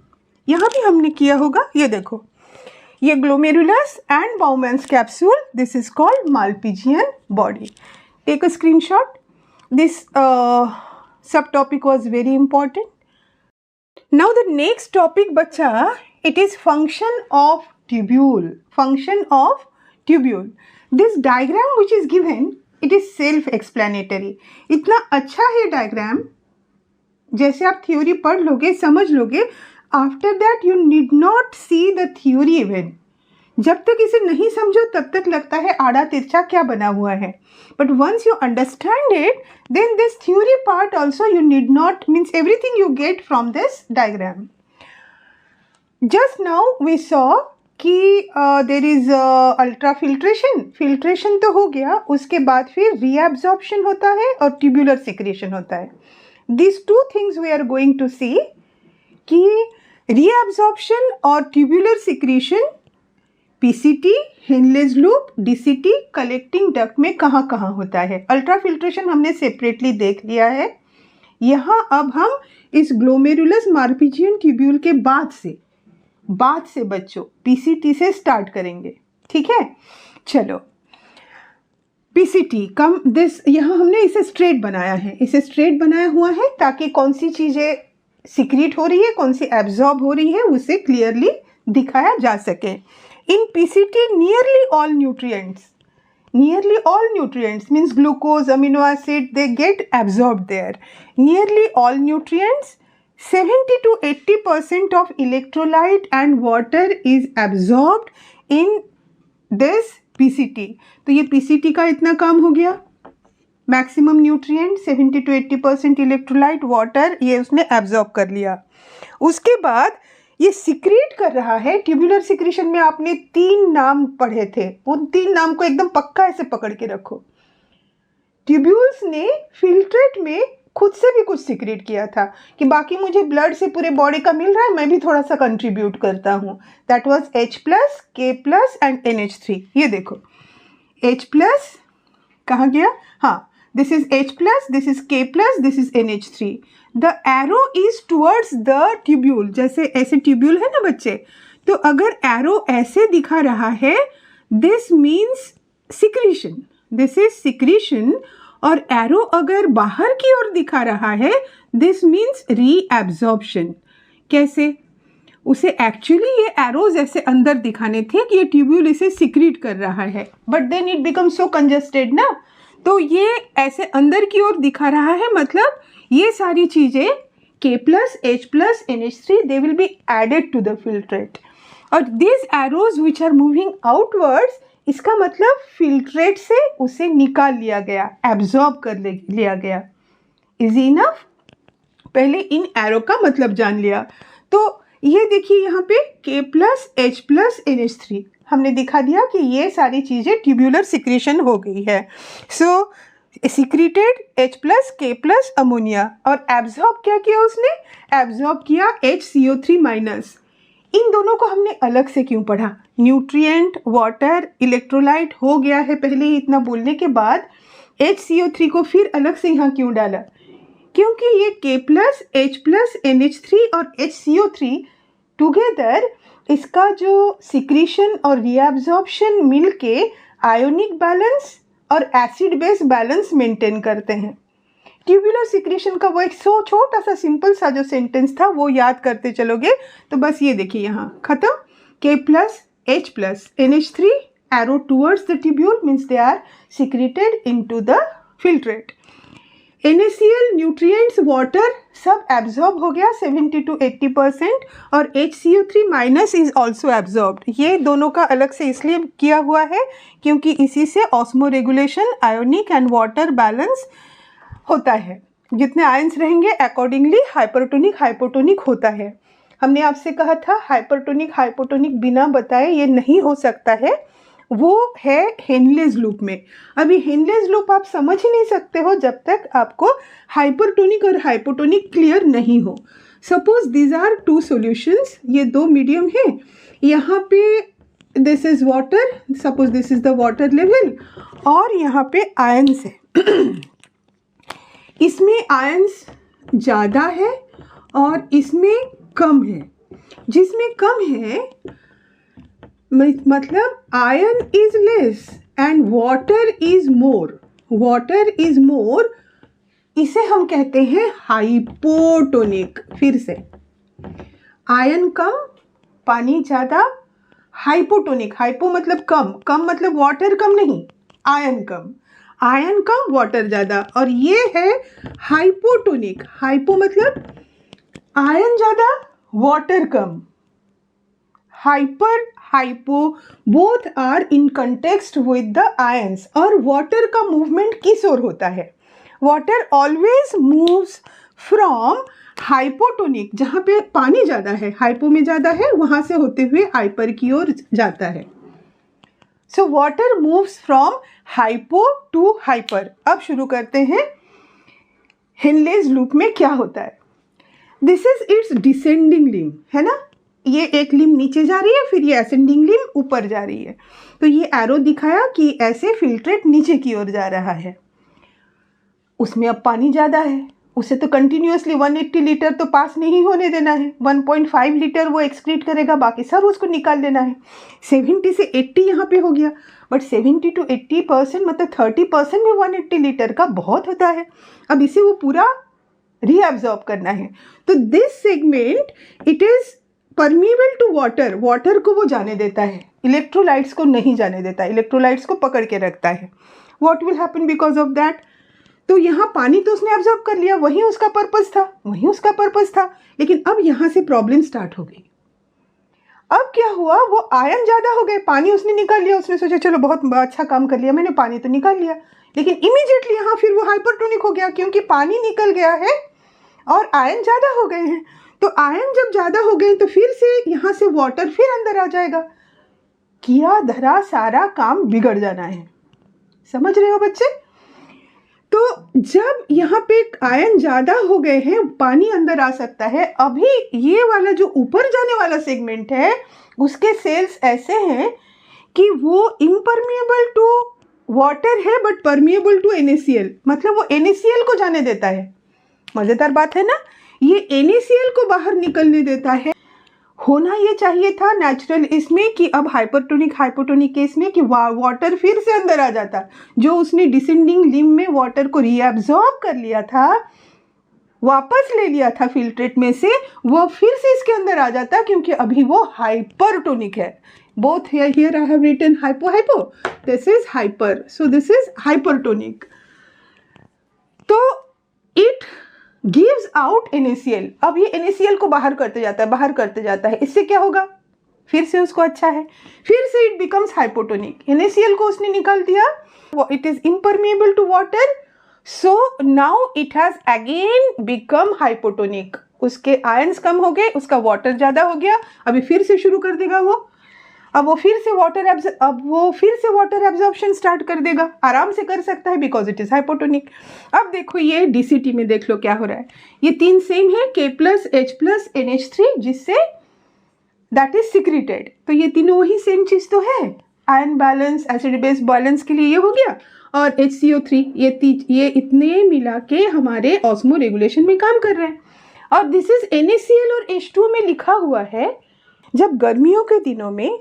यहाँ भी हमने किया होगा, ये देखो, ये glomerulus and Bowman's capsule, this is called Malpighian body. Take a screenshot. This subtopic was very important. Now the next topic, bacha, it is function of tubule. Function of tubule. This diagram which is given, it is self-explanatory. इतना अच्छा है diagram, जैसे आप theory पढ़ लोगे, समझ लोगे. After that you need not see the theory even. जब तक इसे नहीं समझो तब तक लगता है आड़ा तिरछा क्या बना हुआ है. But once you understand it, then this theory part also you need not, means everything you get from this diagram. Just now we saw कि there is ultrafiltration. Filtration तो हो गया, उसके बाद फिर reabsorption होता है और tubular secretion होता है. These two things we are going to see कि reabsorption और tubular secretion PCT, Henle's loop, DCT, collecting duct में कहाँ कहाँ होता है. अल्ट्राफिल्ट्रेशन हमने सेपरेटली देख लिया है. यहाँ अब हम इस ग्लोमेरुलस माल्पिजियन ट्यूब्यूल के बाद से बच्चों PCT से स्टार्ट करेंगे. ठीक है, चलो PCT कम दिस, यहाँ हमने इसे स्ट्रेट बनाया है. इसे स्ट्रेट बनाया हुआ है ताकि कौन सी चीज़ें सिक्रीट हो रही है, कौन सी एब्जॉर्ब हो रही है, उसे क्लियरली दिखाया जा सके. In PCT, nearly all nutrients means glucose, amino acid, they get absorbed there. Nearly all nutrients, 70 to 80% of electrolyte and water is absorbed in this PCT. तो ये PCT का इतना काम हो गया. Maximum nutrient 70 to 80% electrolyte, water, ये उसने absorb कर लिया. उसके बाद ये सिक्रीट कर रहा है. ट्यूबुलर सिक्रीशन में आपने 3 नाम पढ़े थे, उन 3 नाम को एकदम पक्का ऐसे पकड़ के रखो. ट्यूब्यूल्स ने फिल्ट्रेट में खुद से भी कुछ सिक्रीट किया था कि बाकी मुझे ब्लड से पूरे बॉडी का मिल रहा है, मैं भी थोड़ा सा कंट्रीब्यूट करता हूँ. That was H+, K+ and NH3. ये देखो H+ कहाँ गया, हाँ, this is H+, this is K+, this is NH3. The arrow is towards the tubule. जैसे ऐसे ट्यूब्यूल है ना बच्चे, तो अगर एरो ऐसे दिखा रहा है, this means secretion. This is secretion. और एरो अगर बाहर की ओर दिखा रहा है, this means reabsorption. कैसे? उसे एक्चुअली ये एरोज ऐसे अंदर दिखाने थे कि ये ट्यूब्यूल इसे सिक्रीट कर रहा है, but then it become so congested ना, तो ये ऐसे अंदर की ओर दिखा रहा है. मतलब ये सारी चीज़ें K+, H+, NH3 they will be added to the filtrate. और these arrows which are moving outwards, इसका मतलब फिल्ट्रेट से उसे निकाल लिया गया, एब्जॉर्ब कर लिया गया. Easy enough. पहले इन एरो का मतलब जान लिया. तो ये देखिए यहाँ पे K+, H+, NH3 हमने दिखा दिया कि ये सारी चीज़ें ट्यूब्यूलर सिक्रीशन हो गई है. सो सिक्रीटेड H+, K+, अमोनिया, और एब्जॉर्ब क्या किया उसने, एब्जॉर्ब किया HCO3-. इन दोनों को हमने अलग से क्यों पढ़ा. न्यूट्रिएंट, वाटर, इलेक्ट्रोलाइट हो गया है पहले ही इतना बोलने के बाद. HCO3 को फिर अलग से यहाँ क्यों डाला, क्योंकि ये K+, H+, NH3 और HCO3 टुगेदर, इसका जो सिक्रीशन और रीअब्जॉर्प्शन मिलके आयोनिक बैलेंस और एसिड बेस बैलेंस मेंटेन करते हैं. ट्यूबुलर सिक्रीशन का वो एक छोटा सा सिंपल सा जो सेंटेंस था वो याद करते चलोगे तो बस ये देखिए यहाँ खत्म. K+, H+, NH3 arrow towards the tubule means they are secreted into the filtrate. NaCl, nutrients, water सब absorb हो गया 70 to 80%, और HCO3- is also absorbed. ये दोनों का अलग से इसलिए किया हुआ है क्योंकि इसी से osmo regulation, ionic and water balance होता है. जितने आयंस रहेंगे अकॉर्डिंगली हाइपरटोनिक हाइपोटोनिक होता है. हमने आपसे कहा था हाइपरटोनिक हाइपोटोनिक बिना बताए ये नहीं हो सकता है, वो है हेनलेज लूप में. अभी हेनलेज लूप आप समझ ही नहीं सकते हो जब तक आपको हाइपरटोनिक और हाइपोटोनिक क्लियर नहीं हो. सपोज दीज आर 2 सॉल्यूशंस, ये 2 मीडियम है, यहाँ पे this is water, suppose this is the water level, और यहाँ पे आयंस है। इसमें आयंस ज़्यादा है और इसमें कम है। जिसमें कम है मतलब ion is less and water is more, water is more, इसे हम कहते हैं हाइपोटोनिक। फिर से आयन कम, पानी ज़्यादा, हाइपोटोनिक। हाइपो मतलब कम, कम मतलब वाटर कम नहीं, आयन कम, आयन कम वाटर ज़्यादा, और ये है हाइपोटोनिक। हाइपो मतलब आयन ज़्यादा वाटर कम, hyper hypo both are in context with the ions. और वाटर का मूवमेंट किस ओर होता है? Water always moves from hypotonic, जहाँ पे पानी ज़्यादा है, हाइपो में ज़्यादा है, वहाँ से होते हुए हाइपर की ओर जाता है। So water moves from hypo to hyper. अब शुरू करते हैं हेनलेज लूप में क्या होता है। This is it's descending limb, है ना, ये एक लिम्ब नीचे जा रही है, फिर ये असेंडिंग लिम्ब ऊपर जा रही है। तो ये एरो दिखाया कि ऐसे फिल्ट्रेट नीचे की ओर जा रहा है। उसमें अब पानी ज़्यादा है, उसे तो कंटिन्यूसली 180 लीटर तो पास नहीं होने देना है, 1.5 लीटर वो एक्सक्रीट करेगा, बाकी सब उसको निकाल देना है। 70 से 80 यहाँ पे हो गया, बट 70 to 80% मतलब 30% भी 180 लीटर का बहुत होता है। अब इसे वो पूरा रीअब्जॉर्ब करना है। तो this segment it is permeable to water, water को वो जाने देता है, इलेक्ट्रोलाइट्स को नहीं जाने देता, इलेक्ट्रोलाइट्स को पकड़ के रखता है। What will happen because of that? तो यहाँ पानी तो उसने एब्जॉर्ब कर लिया, वही उसका पर्पस था, वही उसका पर्पस था, लेकिन अब यहाँ से प्रॉब्लम स्टार्ट हो गई। अब क्या हुआ, वो आयन ज़्यादा हो गए, पानी उसने निकाल लिया, उसने सोचा चलो बहुत अच्छा काम कर लिया मैंने, पानी तो निकाल लिया, लेकिन इमीडिएटली यहाँ फिर वो हाइपरटोनिक हो गया, क्योंकि पानी निकल गया है और आयन ज़्यादा हो गए हैं। तो आयन जब ज़्यादा हो गए तो फिर से यहाँ से वाटर फिर अंदर आ जाएगा, किया धरा सारा काम बिगड़ जाना है। समझ रहे हो बच्चे? तो जब यहाँ पे आयन ज़्यादा हो गए हैं, पानी अंदर आ सकता है। अभी ये वाला जो ऊपर जाने वाला सेगमेंट है, उसके सेल्स ऐसे हैं कि वो इम्परमिएबल टू वाटर है बट परमिएबल टू NaCl, मतलब वो NaCl को जाने देता है। मज़ेदार बात है ना, ये NaCl को बाहर निकलने देता है। होना ये चाहिए था नेचुरल इसमें कि अब हाइपोटोनिक केस में कि वाटर फिर से अंदर आ जाता, जो उसने डिसेंडिंग लिम्ब में वाटर को रीअब्जॉर्ब कर लिया था, वापस ले लिया था फिल्ट्रेट में से, वो फिर से इसके अंदर आ जाता, क्योंकि अभी वो हाइपरटोनिक है। Both here I have written hypo, this is hyper, so this is hypertonic. तो इट गिव्स आउट NaCl। अब ये NaCl को बाहर करते जाता है, इससे क्या होगा, फिर से उसको अच्छा है, फिर से इट बिकम्स हाइपोटोनिक। NaCl को उसने निकाल दिया, it is impermeable to water, so now it has again become hypotonic. उसके आयंस कम हो गए, उसका वाटर ज़्यादा हो गया, अभी फिर से शुरू कर देगा वो। अब वो फिर से वाटर एब्जॉर्प्शन स्टार्ट कर देगा, आराम से कर सकता है बिकॉज इट इज हाइपोटोनिक। अब देखो ये DCT में देख लो क्या हो रहा है, ये तीन सेम है, K+H+ NH3, जिससे दैट इज सिक्रेटेड। तो ये तीनों वही सेम चीज़ तो है, ion balance, acid base balance के लिए ये हो गया, और HCO3, ये इतने मिला के हमारे ऑस्मो रेगुलेशन में काम कर रहे हैं। और दिस इज NaCl और H2 में लिखा हुआ है, जब गर्मियों के दिनों में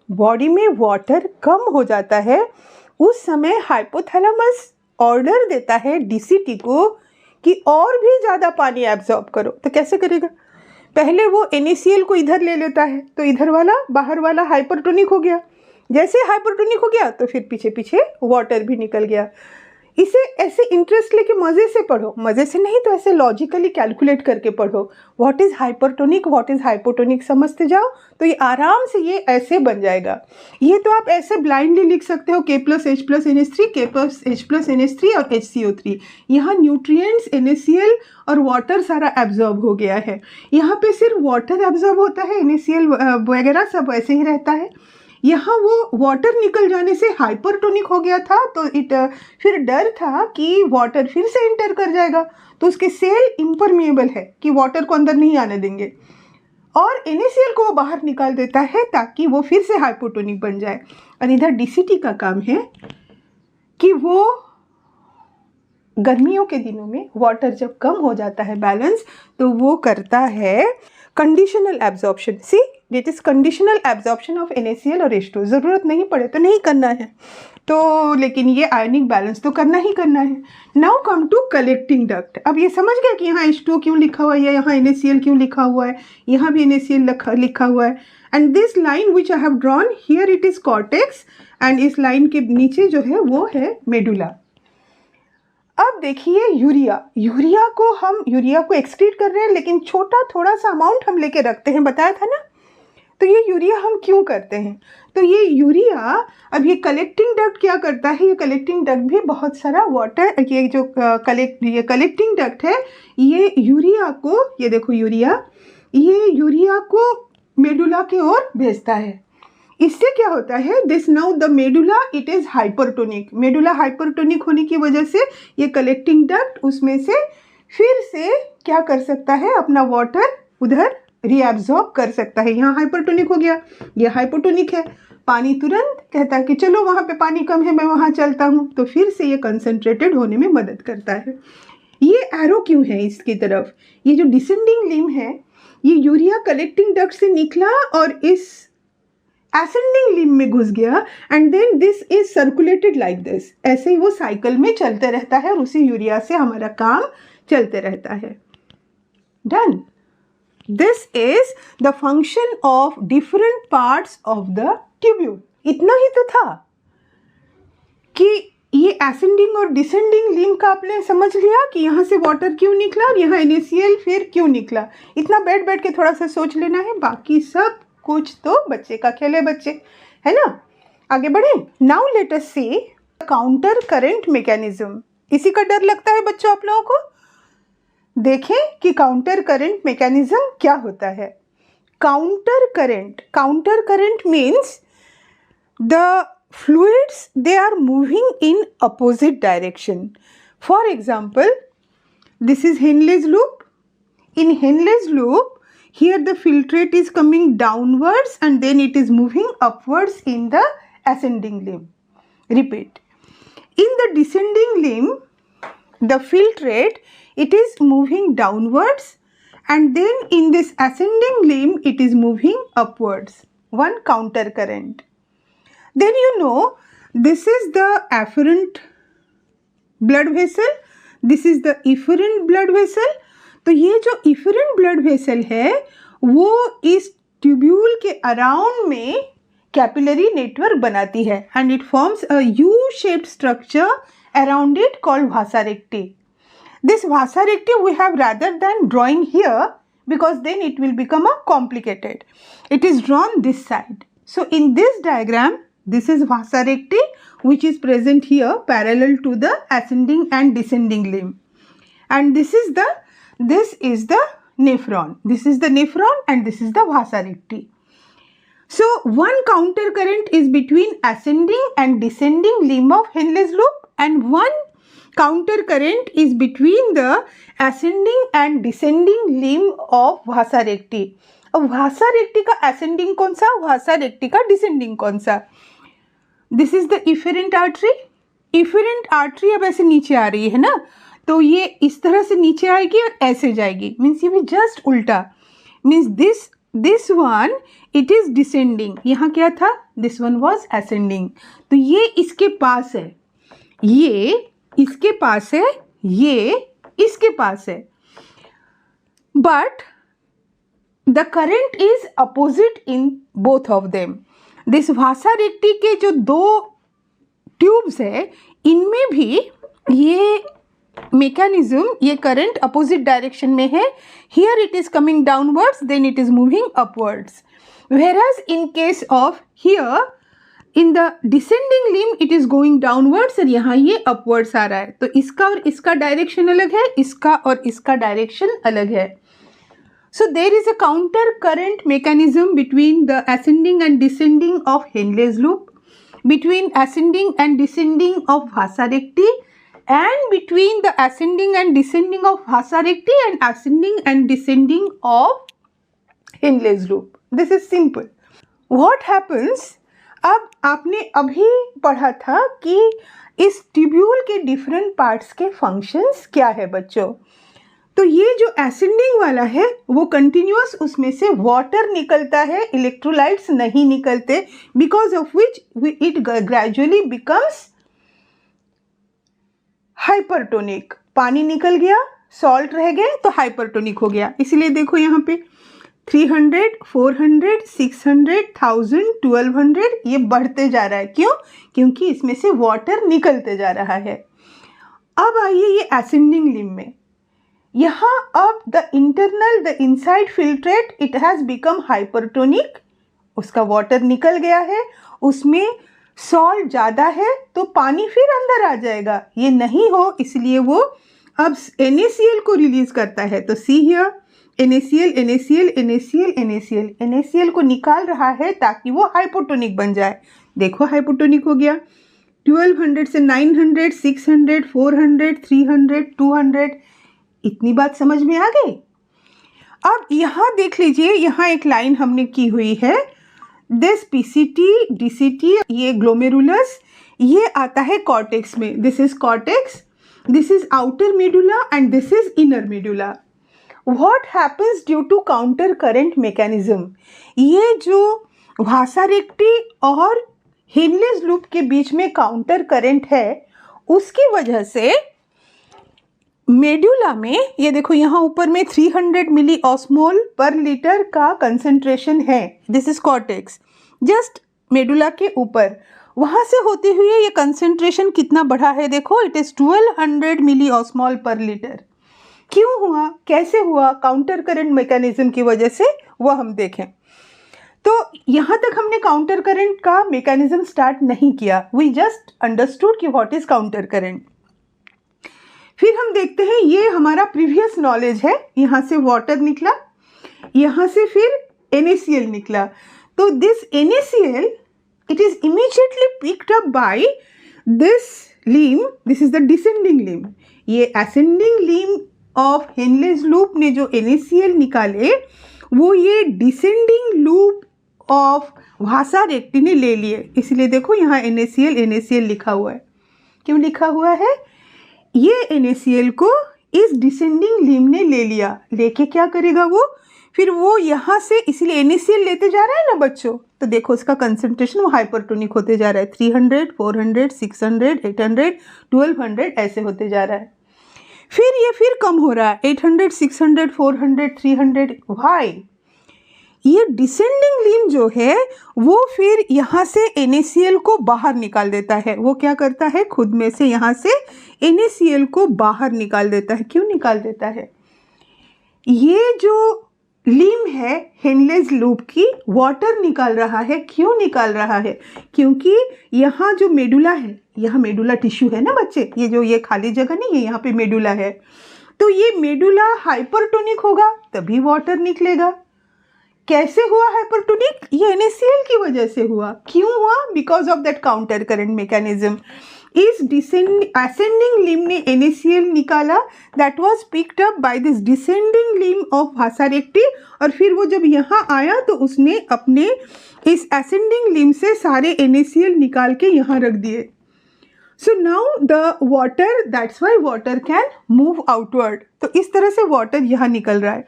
बॉडी में वाटर कम हो जाता है, उस समय हाइपोथैलेमस ऑर्डर देता है DCT को कि और भी ज़्यादा पानी एब्जॉर्ब करो। तो कैसे करेगा, पहले वो NaCl को इधर ले लेता है, तो इधर वाला बाहर वाला हाइपरटोनिक हो गया, जैसे हाइपरटोनिक हो गया तो फिर पीछे पीछे वाटर भी निकल गया। इसे ऐसे इंटरेस्ट लेके मज़े से पढ़ो, मज़े से नहीं तो ऐसे लॉजिकली कैलकुलेट करके पढ़ो, what is hypertonic what is hypotonic समझते जाओ, तो ये आराम से ये ऐसे बन जाएगा। ये तो आप ऐसे ब्लाइंडली लिख सकते हो, K+H+ NH3, K+H+ NH3 और HCO3। यहाँ न्यूट्रिएंट्स NaCl और वाटर सारा एब्जॉर्ब हो गया है, यहाँ पे सिर्फ वाटर एब्जॉर्ब होता है, NaCl वगैरह सब ऐसे ही रहता है। यहाँ वो वाटर निकल जाने से हाइपरटोनिक हो गया था, तो फिर डर था कि वाटर फिर से एंटर कर जाएगा, तो उसके सेल इम्परमिएबल है कि वाटर को अंदर नहीं आने देंगे, और NaCl को वो बाहर निकाल देता है ताकि वो फिर से हाइपोटोनिक बन जाए। और इधर DCT का काम है कि वो गर्मियों के दिनों में वाटर जब कम हो जाता है बैलेंस, तो वो करता है conditional absorption. See that is conditional absorption of NaCl और H2। ज़रूरत नहीं पड़े तो नहीं करना है, तो लेकिन ये आयनिक बैलेंस तो करना ही करना है। Now come to collecting duct. अब ये समझ गए कि यहाँ H2 क्यों लिखा हुआ है, यहाँ NaCl क्यों लिखा हुआ है, यहाँ भी NaCl लिखा हुआ है। And this line which I have drawn here it is cortex, and इस लाइन के नीचे जो है वो है मेडुला। अब देखिए यूरिया को एक्सक्रीट कर रहे हैं, लेकिन छोटा थोड़ा सा अमाउंट हम लेके रखते हैं, बताया था ना। तो ये यूरिया हम क्यों करते हैं, तो ये यूरिया, अब ये कलेक्टिंग डक्ट क्या करता है, ये कलेक्टिंग डक्ट भी बहुत सारा वाटर, ये जो कलेक्टिंग डक्ट है, ये यूरिया को, ये देखो ये यूरिया को मेडुला की ओर भेजता है। इससे क्या होता है, this now the medulla it is hypertonic. Medulla hypertonic होने की वजह से ये कलेक्टिंग डक्ट उसमें से फिर से क्या कर सकता है, अपना वाटर उधर रीअब्जॉर्ब कर सकता है। यहाँ हाइपरटोनिक हो गया, ये हाइपोटोनिक है, पानी तुरंत कहता है कि चलो वहाँ पे पानी कम है, मैं वहाँ चलता हूँ, तो फिर से ये कंसंट्रेटेड होने में मदद करता है। ये एरो क्यों है इसकी तरफ, ये जो डिसेंडिंग लिम है, ये यूरिया कलेक्टिंग डक्ट से निकला और इस एसेंडिंग लिम में घुस गया, and then this is circulated like this. ऐसे ही वो साइकिल में चलते रहता है और उसी यूरिया से हमारा काम चलते रहता है। Done. This is the function of different parts of the tubule. इतना ही तो था कि ये एसेंडिंग और डिसेंडिंग लिम का आपने समझ लिया कि यहाँ से वाटर क्यों निकला और यहाँ NaCl फिर क्यों निकला। इतना बैठ के थोड़ा सा सोच लेना है, बाकी सब कुछ तो बच्चे का खेल है, बच्चे, है ना। आगे बढ़े। नाउ लेट अस सी काउंटर करंट मैकेनिज्म। इसी का डर लगता है बच्चों आप लोगों को। देखें कि काउंटर करंट मैकेनिज्म क्या होता है। Counter current means the fluids they are moving in opposite direction. For example, this is Henle's loop. In Henle's loop, here the filtrate is coming downwards and then it is moving upwards in the ascending limb. Repeat. In the descending limb, the filtrate, it is moving downwards, and then in this ascending limb, it is moving upwards. One counter current. Then you know, this is the afferent blood vessel. This is the efferent blood vessel. तो ये जो efferent blood vessel है वो इस tubule के around में capillary network बनाती है, and it forms a U shaped structure around it called vasa recti. This vasa recti we have rather than drawing here, because then it will become a complicated. It is drawn this side. So in this diagram, this is vasa recti which is present here parallel to the ascending and descending limb, and this is the nephron. This is the nephron and this is the vasa recti. So one counter current is between ascending and descending limb of Henle's loop, and one counter current is between the ascending and descending limb of vasa recti. अब vasa recti का ascending कौन सा, vasa recti का descending कौन सा? This is the efferent artery. Efferent artery अब ऐसे नीचे आ रही है ना, तो ये इस तरह से नीचे आएगी और ऐसे जाएगी, मीन्स ये भी जस्ट उल्टा, means this one it is descending, यहाँ क्या था, दिस वन वॉज असेंडिंग। तो ये इसके पास है, ये इसके पास है, ये इसके पास है, but the current is opposite in both of them. This vasa recti के जो दो ट्यूब्स है, इनमें भी ये mechanism, ये current opposite direction में है. Here it is coming downwards, then it is moving upwards. Whereas in case of here, in the descending limb it is going downwards और यहाँ ये upwards आ रहा है. तो इसका और इसका direction अलग है, इसका और इसका direction अलग है. So there is a counter current mechanism between the ascending and descending of Henle's loop, between ascending and descending of vasa recti, and between the ascending and descending of vasa recti and ascending and descending of Henle's loop. This is simple. What happens, अब आपने अभी पढ़ा था कि इस tubule के different parts के functions क्या है बच्चों. तो ये जो एसेंडिंग वाला है वो कंटिन्यूअस, उसमें से वाटर निकलता है, इलेक्ट्रोलाइट्स नहीं निकलते, because of which it gradually becomes hypertonic. पानी निकल गया, सॉल्ट रह गए तो हाइपरटोनिक हो गया. इसलिए देखो यहाँ पे 300, 400, 600, 1000, 1200 ये बढ़ते जा रहा है. क्यों? क्योंकि इसमें से वाटर निकलते जा रहा है. अब आइए ये एसेंडिंग लिम्ब में. यहाँ अब the inside filtrate it has become hypertonic. उसका वाटर निकल गया है, उसमें सॉल्ट ज़्यादा है तो पानी फिर अंदर आ जाएगा. ये नहीं हो इसलिए वो अब NaCl को रिलीज करता है. तो see here NaCl, NaCl, NaCl, NaCl, NaCl को निकाल रहा है ताकि वो हाइपोटोनिक बन जाए. देखो हाइपोटोनिक हो गया. 1200 से 900, 600, 400, 300, 200. इतनी बात समझ में आ गई. अब यहाँ देख लीजिए, यहाँ एक लाइन हमने की हुई है. दिस PCT, DCT, ये ग्लोमेरुलस, ये आता है कॉर्टेक्स में. This is cortex, this is outer medulla and this is inner medulla. What happens due to counter current mechanism, ये जो वासा रेक्टी और हेनलेस लूप के बीच में काउंटर करंट है, उसकी वजह से मेडुला में ये देखो यहाँ ऊपर में 300 मिली ऑस्मोल पर लीटर का कंसंट्रेशन है. This is cortex, just medulla के ऊपर. वहाँ से होते हुए ये कंसंट्रेशन कितना बढ़ा है देखो, इट इज 1200 मिली ऑस्मोल पर लीटर. क्यों हुआ, कैसे हुआ? काउंटर करंट मैकेनिज्म की वजह से, वो हम देखें. तो यहाँ तक हमने काउंटर करंट का मैकेनिज्म स्टार्ट नहीं किया. वी जस्ट अंडरस्टूड कि व्हाट इज काउंटर करंट. फिर हम देखते हैं, ये हमारा प्रीवियस नॉलेज है. यहाँ से वाटर निकला, यहाँ से फिर NaCl निकला. तो this NaCl it is immediately picked up by this limb. This is the descending limb. ये ascending limb of Henle's loop ने जो NaCl निकाले, वो ये descending loop of Vasa recti ने ले लिए. इसलिए देखो यहाँ NaCl लिखा हुआ है. क्यों लिखा हुआ है? ये NaCl को इस डिसेंडिंग लिम्ब ने ले लिया. लेके क्या करेगा वो? फिर वो यहाँ से, इसलिए NaCl लेते जा रहा है ना बच्चों, तो देखो उसका कंसंट्रेशन वो हाइपरटोनिक होते जा रहा है. 300, 400, 600, 800, 1200 ऐसे होते जा रहा है. फिर ये फिर कम हो रहा है, 800, 600, 400, 300. वाई? ये डिसेंडिंग लिम्ब जो है वो फिर यहाँ से NaCl को बाहर निकाल देता है. वो क्या करता है? खुद में से यहाँ से NaCl को बाहर निकाल देता है. क्यों निकाल देता है? ये जो लिम्ब है हेनलेस लूप की, वाटर निकाल रहा है. क्यों निकाल रहा है? क्योंकि यहाँ जो मेडुला है, यहाँ मेडुला टिश्यू है ना बच्चे, ये जो ये खाली जगह नहीं है, यहाँ पे मेडुला है. तो ये मेडुला हाइपरटोनिक होगा तभी वाटर निकलेगा. कैसे हुआ हाइपरटोनिक? ये NaCl की वजह से हुआ. क्यों हुआ? Because of that counter current mechanism. इस ascending limb ने NaCl निकाला, that was picked up by this descending limb of Vasa recta. और फिर वो जब यहाँ आया तो उसने अपने इस ascending limb से सारे NaCl निकाल के यहाँ रख दिए. So now the water, that's why water can move outward. तो इस तरह से वाटर यहाँ निकल रहा है.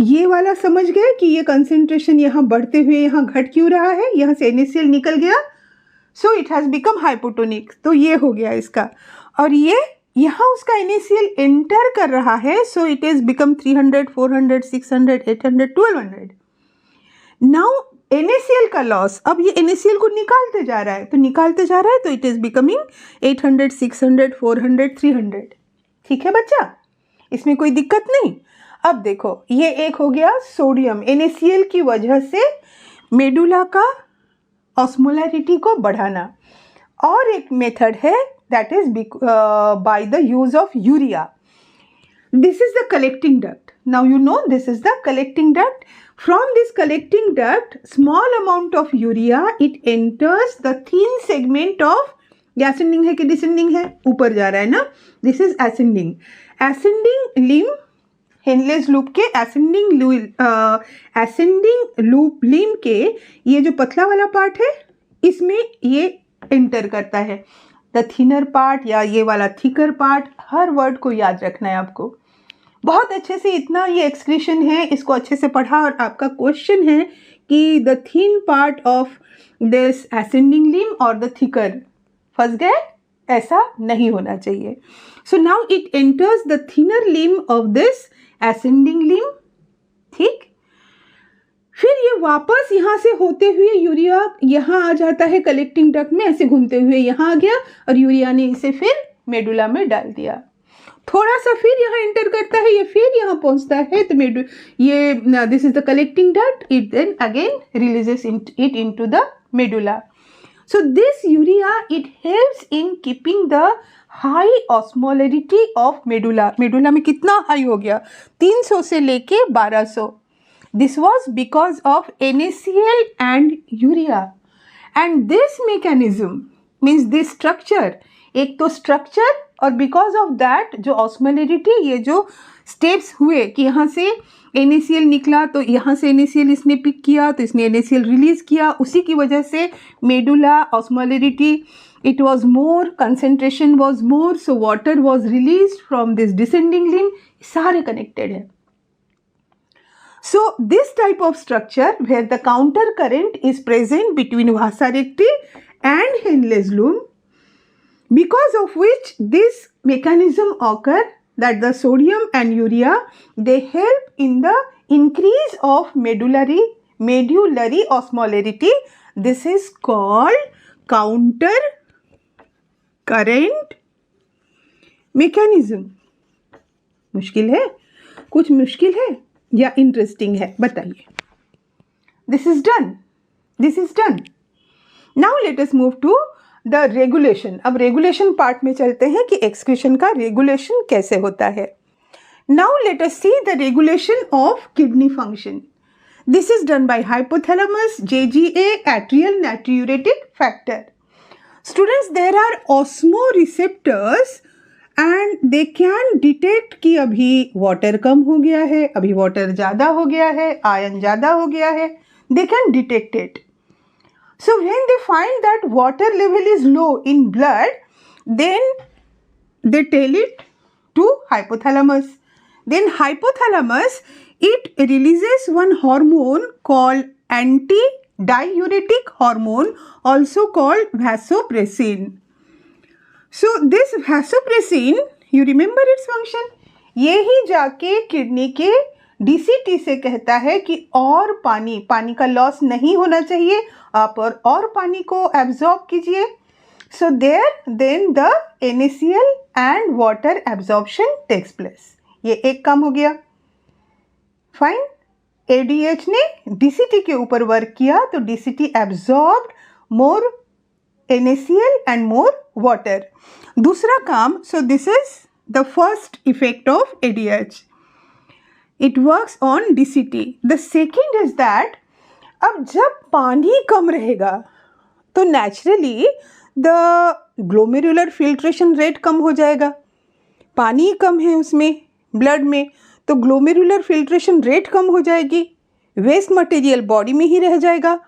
ये वाला समझ गए कि ये कंसंट्रेशन यहाँ बढ़ते हुए यहाँ घट क्यों रहा है? यहाँ से NaCl निकल गया, सो इट हैज़ बिकम हाइपोटोनिक. तो ये हो गया इसका. और ये यहाँ उसका NaCl एंटर कर रहा है, सो it is become 300, 400, 600, 800, 1200. Now NaCl का लॉस, अब ये NaCl को निकालते जा रहा है, तो निकालते जा रहा है तो इट इज़ बिकमिंग 800, 600, 400, 300. ठीक है बच्चा, इसमें कोई दिक्कत नहीं. अब देखो ये एक हो गया सोडियम. NaCl की वजह से मेडुला का ऑस्मोलैरिटी को बढ़ाना. और एक मेथड है that is by the use of urea. This is the collecting duct. Now you know this is the collecting duct. From this collecting duct, small amount of urea, it enters the thin segment of, ascending है कि descending है? ऊपर जा रहा है ना. This is ascending. Ascending limb Henle's loop के ascending loop limb के ये जो पतला वाला पार्ट है इसमें ये एंटर करता है। द थिनर पार्ट या ये वाला थिकर पार्ट, हर वर्ड को याद रखना है आपको बहुत अच्छे से। इतना ये एक्सक्रीशन है, इसको अच्छे से पढ़ा। और आपका क्वेश्चन है कि the thin part of this ascending limb और द थिकर, फंस गए? ऐसा नहीं होना चाहिए। सो now it enters the thinner limb of this ascending limb, ठीक। फिर ये वापस यहाँ से होते हुए यूरिया यहाँ आ जाता है कलेक्टिंग डक्ट में, ऐसे घूमते हुए यहाँ आ गया और यूरिया ने इसे फिर मेडुला में डाल दिया। थोड़ा सा फिर यहाँ एंटर करता है, ये फिर यहाँ पहुँचता है तो ये this is the collecting duct, it then again releases it into the medulla. So this urea, it helps in keeping the high osmolarity of medulla. Medulla में कितना हाई हो गया? 300 से लेके 1200. This was because of NaCl and urea. And this mechanism means this structure, एक तो structure और because of that जो osmolarity, ये जो steps हुए कि यहाँ से NaCl निकला तो यहाँ से NaCl इसने पिक किया तो इसने NaCl रिलीज किया, उसी की वजह से medulla osmolarity it was more, concentration was more, so water was released from this descending limb, सारे connected है। So this type of structure where the counter current is present between vasa recti and Henle's loop, because of which this mechanism occur, that the sodium and urea they help in the increase of medullary osmolarity. This is called counter current mechanism. मुश्किल है? कुछ मुश्किल है या interesting है? बताइए। This is done. This is done. Now let us move to the regulation. अब regulation part में चलते हैं कि एक्सक्रीशन का रेगुलेशन कैसे होता है। Now let us see the regulation of kidney function. This is done by hypothalamus, JGA, atrial natriuretic factor. Students, there are osmo receptors and they can detect कि अभी वाटर कम हो गया है, अभी वाटर ज़्यादा हो गया है, आयन ज़्यादा हो गया है, they can detect it. So when they find that water level is low in blood, then they tell it to hypothalamus. Then hypothalamus, it releases one hormone called antidiuretic hormone, also called vasopressin. So this vasopressin, you remember its function? ये ही जाके kidney के DCT से कहता है कि और पानी का लॉस नहीं होना चाहिए, आप और पानी को एब्जॉर्ब कीजिए। So then the NaCl and water absorption takes place. ये एक काम हो गया। फाइन। ADH ने DCT के ऊपर वर्क किया तो DCT absorbed more NaCl and more water. दूसरा काम, सो this is the first effect of ADH. It works on DCT. The second is that अब जब पानी कम रहेगा तो naturally the glomerular filtration rate कम हो जाएगा। पानी कम है उसमें ब्लड में तो ग्लोमेरुलर फिल्ट्रेशन रेट कम हो जाएगी, वेस्ट मटेरियल बॉडी में ही रह जाएगा।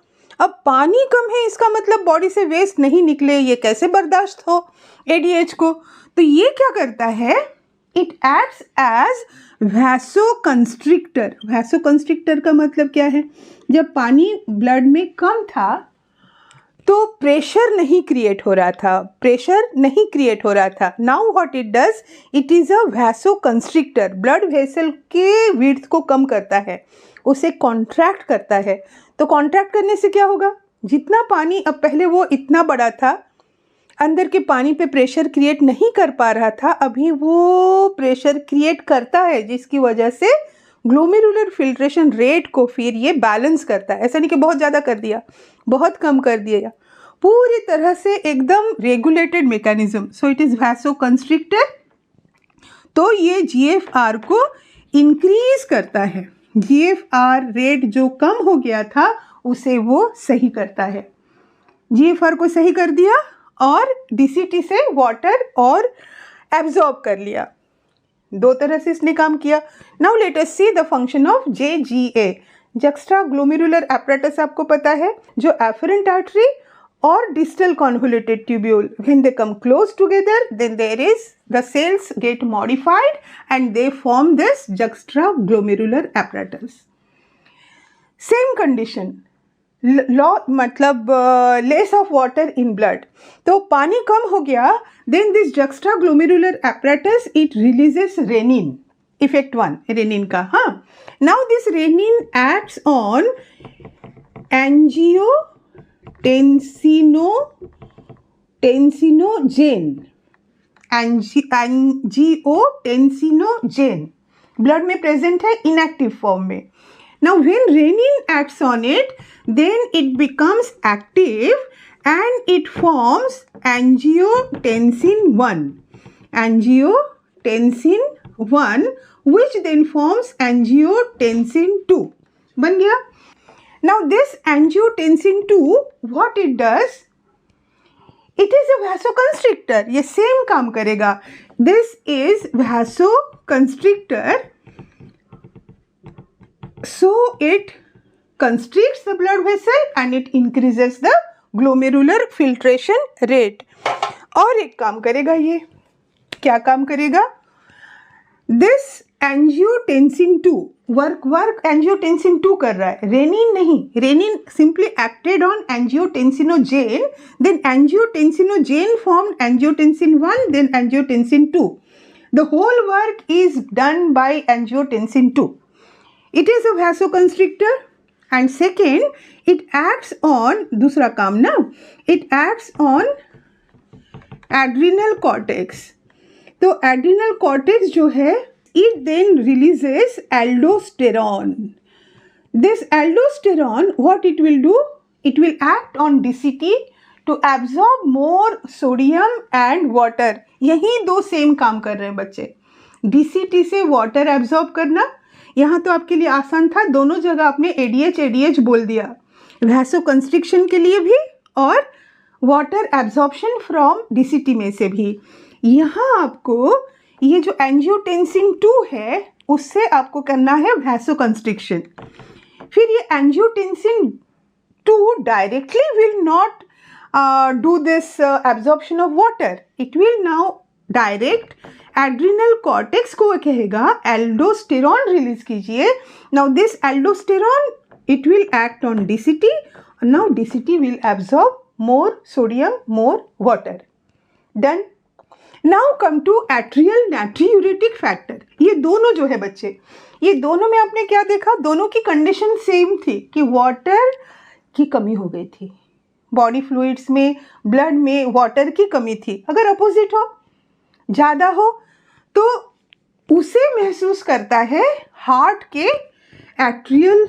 अब पानी कम है इसका मतलब बॉडी से वेस्ट नहीं निकले, ये कैसे बर्दाश्त हो ADH को? तो ये क्या करता है, इट एक्ट्स एज वैसोकंस्ट्रिक्टर। वैसोकंस्ट्रिक्टर का मतलब क्या है? जब पानी ब्लड में कम था तो प्रेशर नहीं क्रिएट हो रहा था। Now what it does, it is a vasoconstrictor. Blood vessel के विड्थ को कम करता है, उसे कॉन्ट्रैक्ट करता है। तो कॉन्ट्रैक्ट करने से क्या होगा, जितना पानी अब पहले वो इतना बड़ा था, अंदर के पानी पे प्रेशर क्रिएट नहीं कर पा रहा था, अभी वो प्रेशर क्रिएट करता है, जिसकी वजह से ग्लोमेरुलर फिल्ट्रेशन रेट को फिर ये बैलेंस करता है। ऐसा नहीं कि बहुत ज़्यादा कर दिया, बहुत कम कर दिया, पूरी तरह से एकदम regulated mechanism. So it is vasoconstrictor. तो ये GFR को इंक्रीज करता है। GFR रेट जो कम हो गया था उसे वो सही करता है। GFR को सही कर दिया और DCT से वाटर और एब्जॉर्ब कर लिया। दो तरह से इसने काम किया. Now let us see the function of JGA. Juxta glomerular apparatus आपको पता है, जो एफरेंट आर्टरी और distal convoluted tubule, when they come close together, then the cells get modified and they form this juxtaglomerular apparatus. Same condition, मतलब less of water in blood. तो पानी कम हो गया, then this juxtaglomerular apparatus, it releases renin. Effect 1 renin का. हाँ, now this renin acts on angiotensinogen blood में present है inactive form में. Now when renin acts on it, then it becomes active and it forms angiotensin 1 which then forms angiotensin 2. बन गया. Now this angiotensin 2, what it does? It is a vasoconstrictor. ये same काम करेगा. This is vasoconstrictor. So it constricts the blood vessel and it increases the glomerular filtration rate. और एक काम करेगा ये. क्या काम करेगा? This angiotensin 2 वर्क angiotensin 2 कर रहा है, रेनिन नहीं. Renin simply acted on angiotensinogen, then angiotensinogen formed angiotensin 1, then angiotensin 2. The whole work is done by angiotensin 2. It is a vasoconstrictor and second it acts on, दूसरा काम ना, it acts on adrenal cortex. तो adrenal cortex जो है, it then releases aldosterone. This aldosterone, what it will do? It will act on DCT to absorb more sodium and water. यही दो same काम कर रहे हैं बच्चे. DCT से वाटर एब्जॉर्ब करना, यहाँ तो आपके लिए आसान था, दोनों जगह आपने ADH बोल दिया. वैसोकंस्ट्रिक्शन के लिए भी और वाटर एब्जॉर्प्शन फ्रॉम DCT में से भी. यहाँ आपको ये जो एंजियोटेंसिन 2 है उससे आपको करना है वैसोकंस्ट्रिक्शन. फिर ये angiotensin 2 directly will not do this absorption of water. It will now direct adrenal cortex को कहेगा एल्डोस्टेरॉन रिलीज कीजिए. Now this aldosterone it will act on DCT. Now DCT will absorb more sodium, more water. Done. Now come to atrial natriuretic factor. ये दोनों जो है बच्चे, ये दोनों में आपने क्या देखा? दोनों की कंडीशन सेम थी कि वाटर की कमी हो गई थी. बॉडी फ्लूइड्स में, ब्लड में वाटर की कमी थी. अगर अपोजिट हो, ज़्यादा हो, तो उसे महसूस करता है हार्ट के एट्रियल,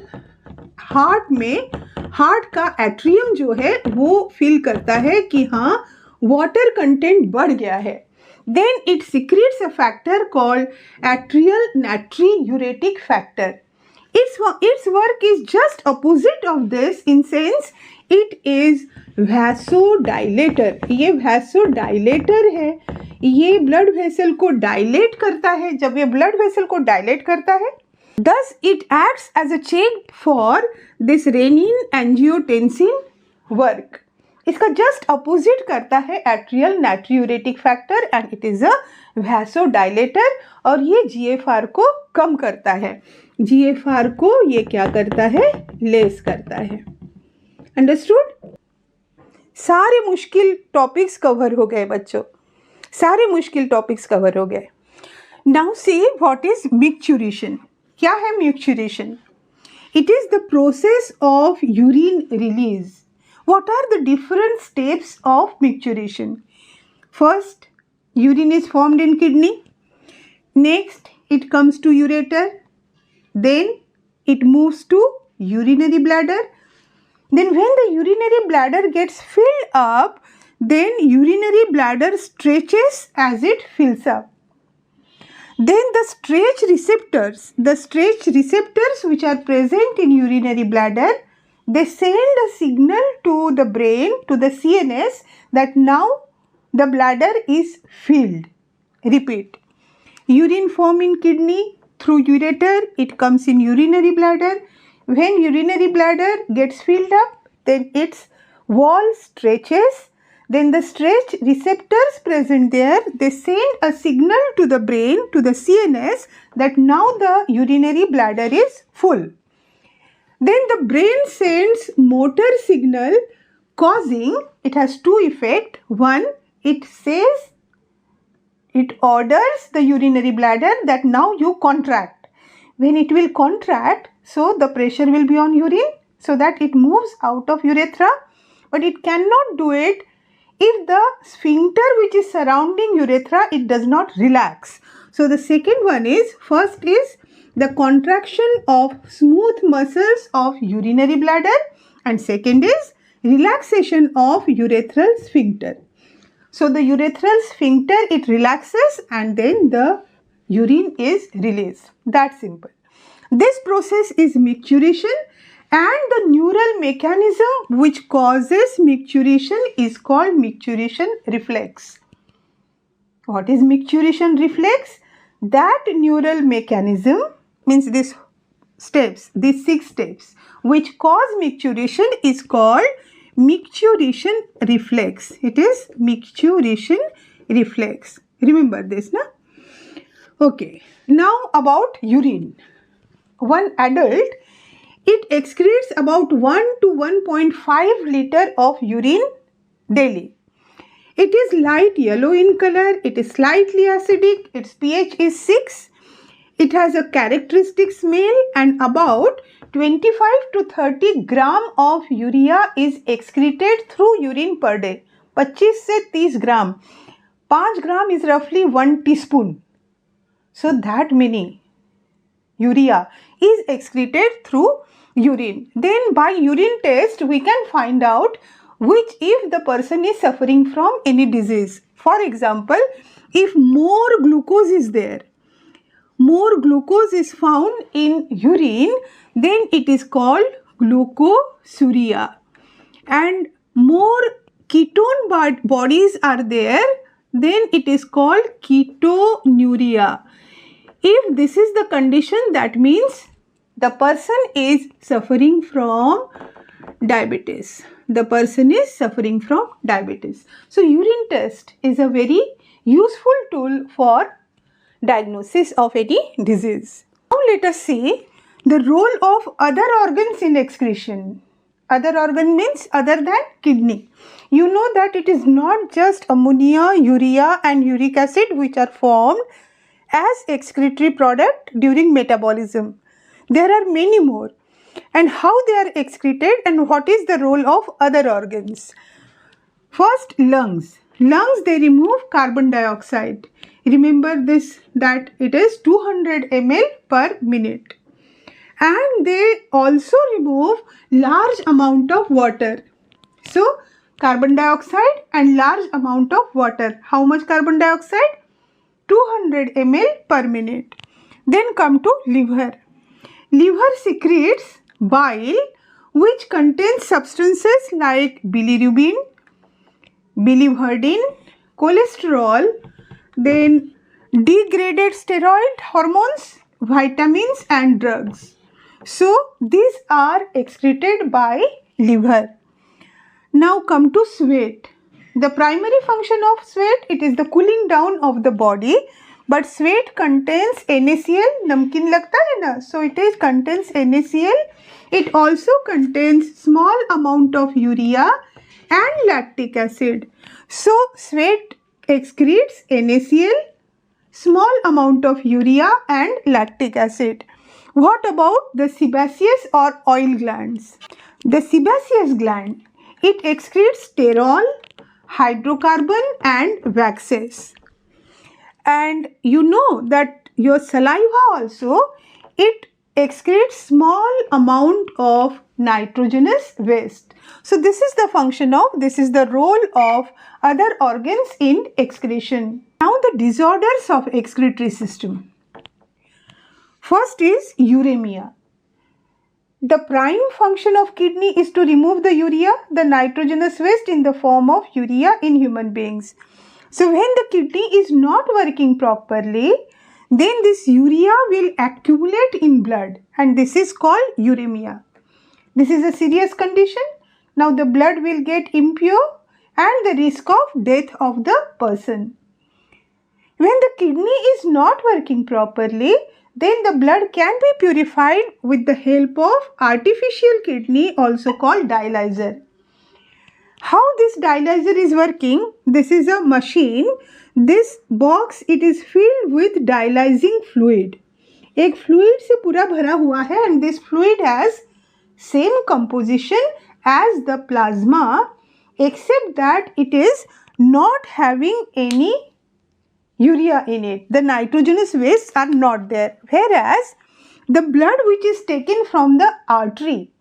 हार्ट में, हार्ट का एट्रियम जो है वो फील करता है कि हाँ वाटर कंटेंट बढ़ गया है. Then it secretes a factor called atrial natriuretic factor. It's work is just opposite of this in sense it is vasodilator. ये वैसोडाइलेटर है, ये ब्लड वेसल को डायलेट करता है. जब ये ब्लड वेसल को डायलेट करता है, thus it acts as a chain for this renin angiotensin work. इसका जस्ट अपोजिट करता है atrial natriuretic factor and it is a vasodilator. और ये GFR को कम करता है. GFR को ये क्या करता है? लेस करता है. अंडरस्टूड? सारे मुश्किल टॉपिक्स कवर हो गए बच्चों, सारे मुश्किल टॉपिक्स कवर हो गए. Now see what is micturition. क्या है micturition? It is the process of urine release. What are the different steps of micturition? First, urine is formed in kidney. Next, it comes to ureter. Then it moves to urinary bladder. Then when the urinary bladder gets filled up, then urinary bladder stretches as it fills up. Then the stretch receptors which are present in urinary bladder, they send a signal to the brain, to the CNS, that now the bladder is filled. Repeat. urine form in kidney? Through ureter, it comes in urinary bladder. When urinary bladder gets filled up, then its wall stretches. Then the stretch receptors present there, they send a signal to the brain, to the CNS, that now the urinary bladder is full. Then the brain sends motor signal causing, it has two effects. One, it orders the urinary bladder that now you contract. When it will contract, so the pressure will be on urine so that it moves out of urethra, but it cannot do it if the sphincter which is surrounding urethra, it does not relax. So the second one is, first is the contraction of smooth muscles of urinary bladder, and second is relaxation of urethral sphincter. So the urethral sphincter, it relaxes and then the urine is released. That's simple. This process is micturition, and the neural mechanism which causes micturition is called micturition reflex. What is micturition reflex? That neural mechanism means these steps, these 6 steps which cause micturition is called micturition reflex. It is micturition reflex. Remember this, na? Okay. Now about urine. One adult, it excretes about 1 to 1.5 liter of urine daily. It is light yellow in color. It is slightly acidic. Its pH is 6. It has a characteristic smell, and about 25 to 30 gram of urea is excreted through urine per day. 25 से 30 gram. 5 gram is roughly 1 teaspoon. So that many urea is excreted through urine. Then by urine test we can find out which if the person is suffering from any disease. For example, if more glucose is there, more glucose is found in urine, then it is called glucosuria. And more ketone bodies are there, then it is called ketonuria. If this is the condition, that means the person is suffering from diabetes. The person is suffering from diabetes. So urine test is a very useful tool for diagnosis of any disease. Now let us see the role of other organs in excretion. Other organ means other than kidney. You know that it is not just ammonia, urea and uric acid which are formed as excretory product during metabolism. There are many more. And how they are excreted and what is the role of other organs. First, lungs. Lungs, they remove carbon dioxide. Remember this, that it is 200 ml per minute. And they also remove large amount of water. So, carbon dioxide and large amount of water. How much carbon dioxide? 200 ml per minute. Then come to liver. Liver secretes bile which contains substances like bilirubin, biliverdin, cholesterol, then degraded steroid hormones, vitamins and drugs. So these are excreted by liver. Now come to sweat. The primary function of sweat, it is the cooling down of the body, but sweat contains NaCl, namkin lagta hai na, so it is contains NaCl. It also contains small amount of urea and lactic acid. So sweat excretes NaCl, small amount of urea and lactic acid. What about the sebaceous or oil glands? The sebaceous gland, it excretes sterol, hydrocarbon and waxes. And you know that your saliva also, it excretes small amount of nitrogenous waste. So this is the function of, this is the role of other organs in excretion. Now the disorders of excretory system. First is uremia. The prime function of kidney is to remove the urea, the nitrogenous waste in the form of urea in human beings. So when the kidney is not working properly, then this urea will accumulate in blood and this is called uremia. This is a serious condition. Now the blood will get impure and the risk of death of the person. When the kidney is not working properly, then the blood can be purified with the help of artificial kidney, also called dialyzer. How this dialyzer is working? This is a machine. This box, it is filled with dialyzing fluid. एक fluid से पूरा भरा हुआ है and this fluid has same composition as the plasma except that it is not having any urea in it. The nitrogenous wastes are not there. Whereas the blood which is taken from the artery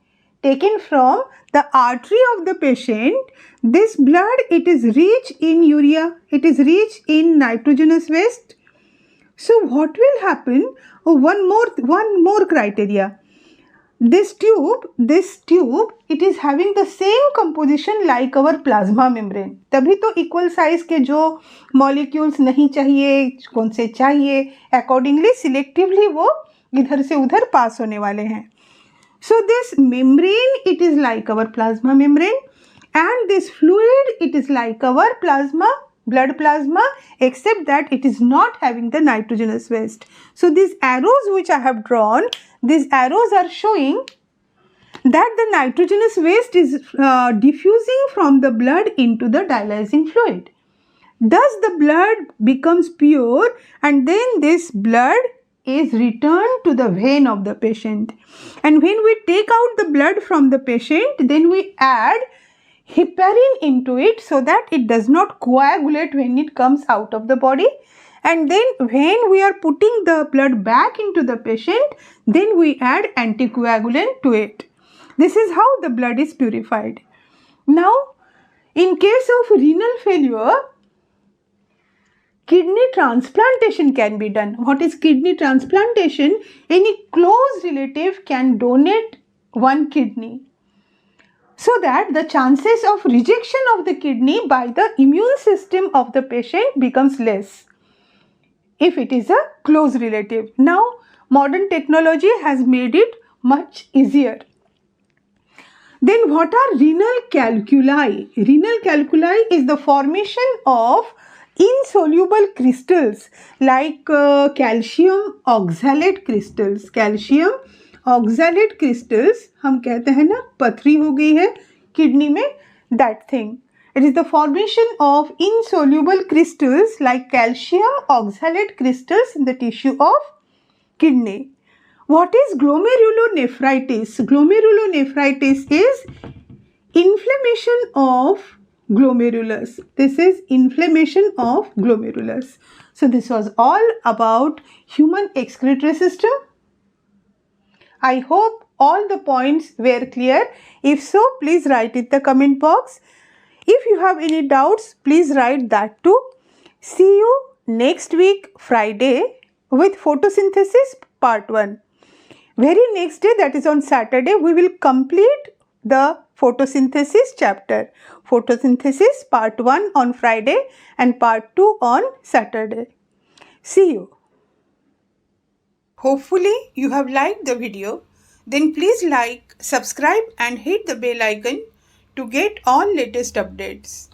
of the patient, this blood, it is rich in urea, it is rich in nitrogenous waste. So what will happen? One more criteria. This tube, it is having the same composition like our plasma membrane. तभी तो equal size के जो molecules नहीं चाहिए, कौन से चाहिए, accordingly selectively वो इधर से उधर pass होने वाले हैं. So this membrane, it is like our plasma membrane and this fluid, it is like our plasma, blood plasma, except that it is not having the nitrogenous waste. So these arrows which I have drawn, these arrows are showing that the nitrogenous waste is diffusing from the blood into the dialyzing fluid. Thus the blood becomes pure and then this blood is returned to the vein of the patient. And when we take out the blood from the patient, then we add heparin into it so that it does not coagulate when it comes out of the body. And then when we are putting the blood back into the patient, then we add anticoagulant to it. This is how the blood is purified. Now, in case of renal failure, kidney transplantation can be done. What is kidney transplantation? Any close relative can donate one kidney, so that the chances of rejection of the kidney by the immune system of the patient becomes less if it is a close relative. Now, modern technology has made it much easier. Then what are renal calculi? Renal calculi is the formation of insoluble crystals like calcium oxalate crystals. Calcium oxalate crystals, हम कहते हैं ना पथरी हो गई है kidney में, that thing. It is the formation of insoluble crystals like calcium oxalate crystals in the tissue of kidney. What is glomerulonephritis? Glomerulonephritis is inflammation of glomerulus. This is inflammation of glomerulus. So this was all about human excretory system. I hope all the points were clear. If so, please write in the comment box. If you have any doubts, please write that too. See you next week Friday with photosynthesis part 1. Very next day, that is on Saturday, we will complete the photosynthesis chapter. Photosynthesis part 1 on Friday and part 2 on Saturday. See you. Hopefully you have liked the video. Then please like, subscribe and hit the bell icon to get all latest updates.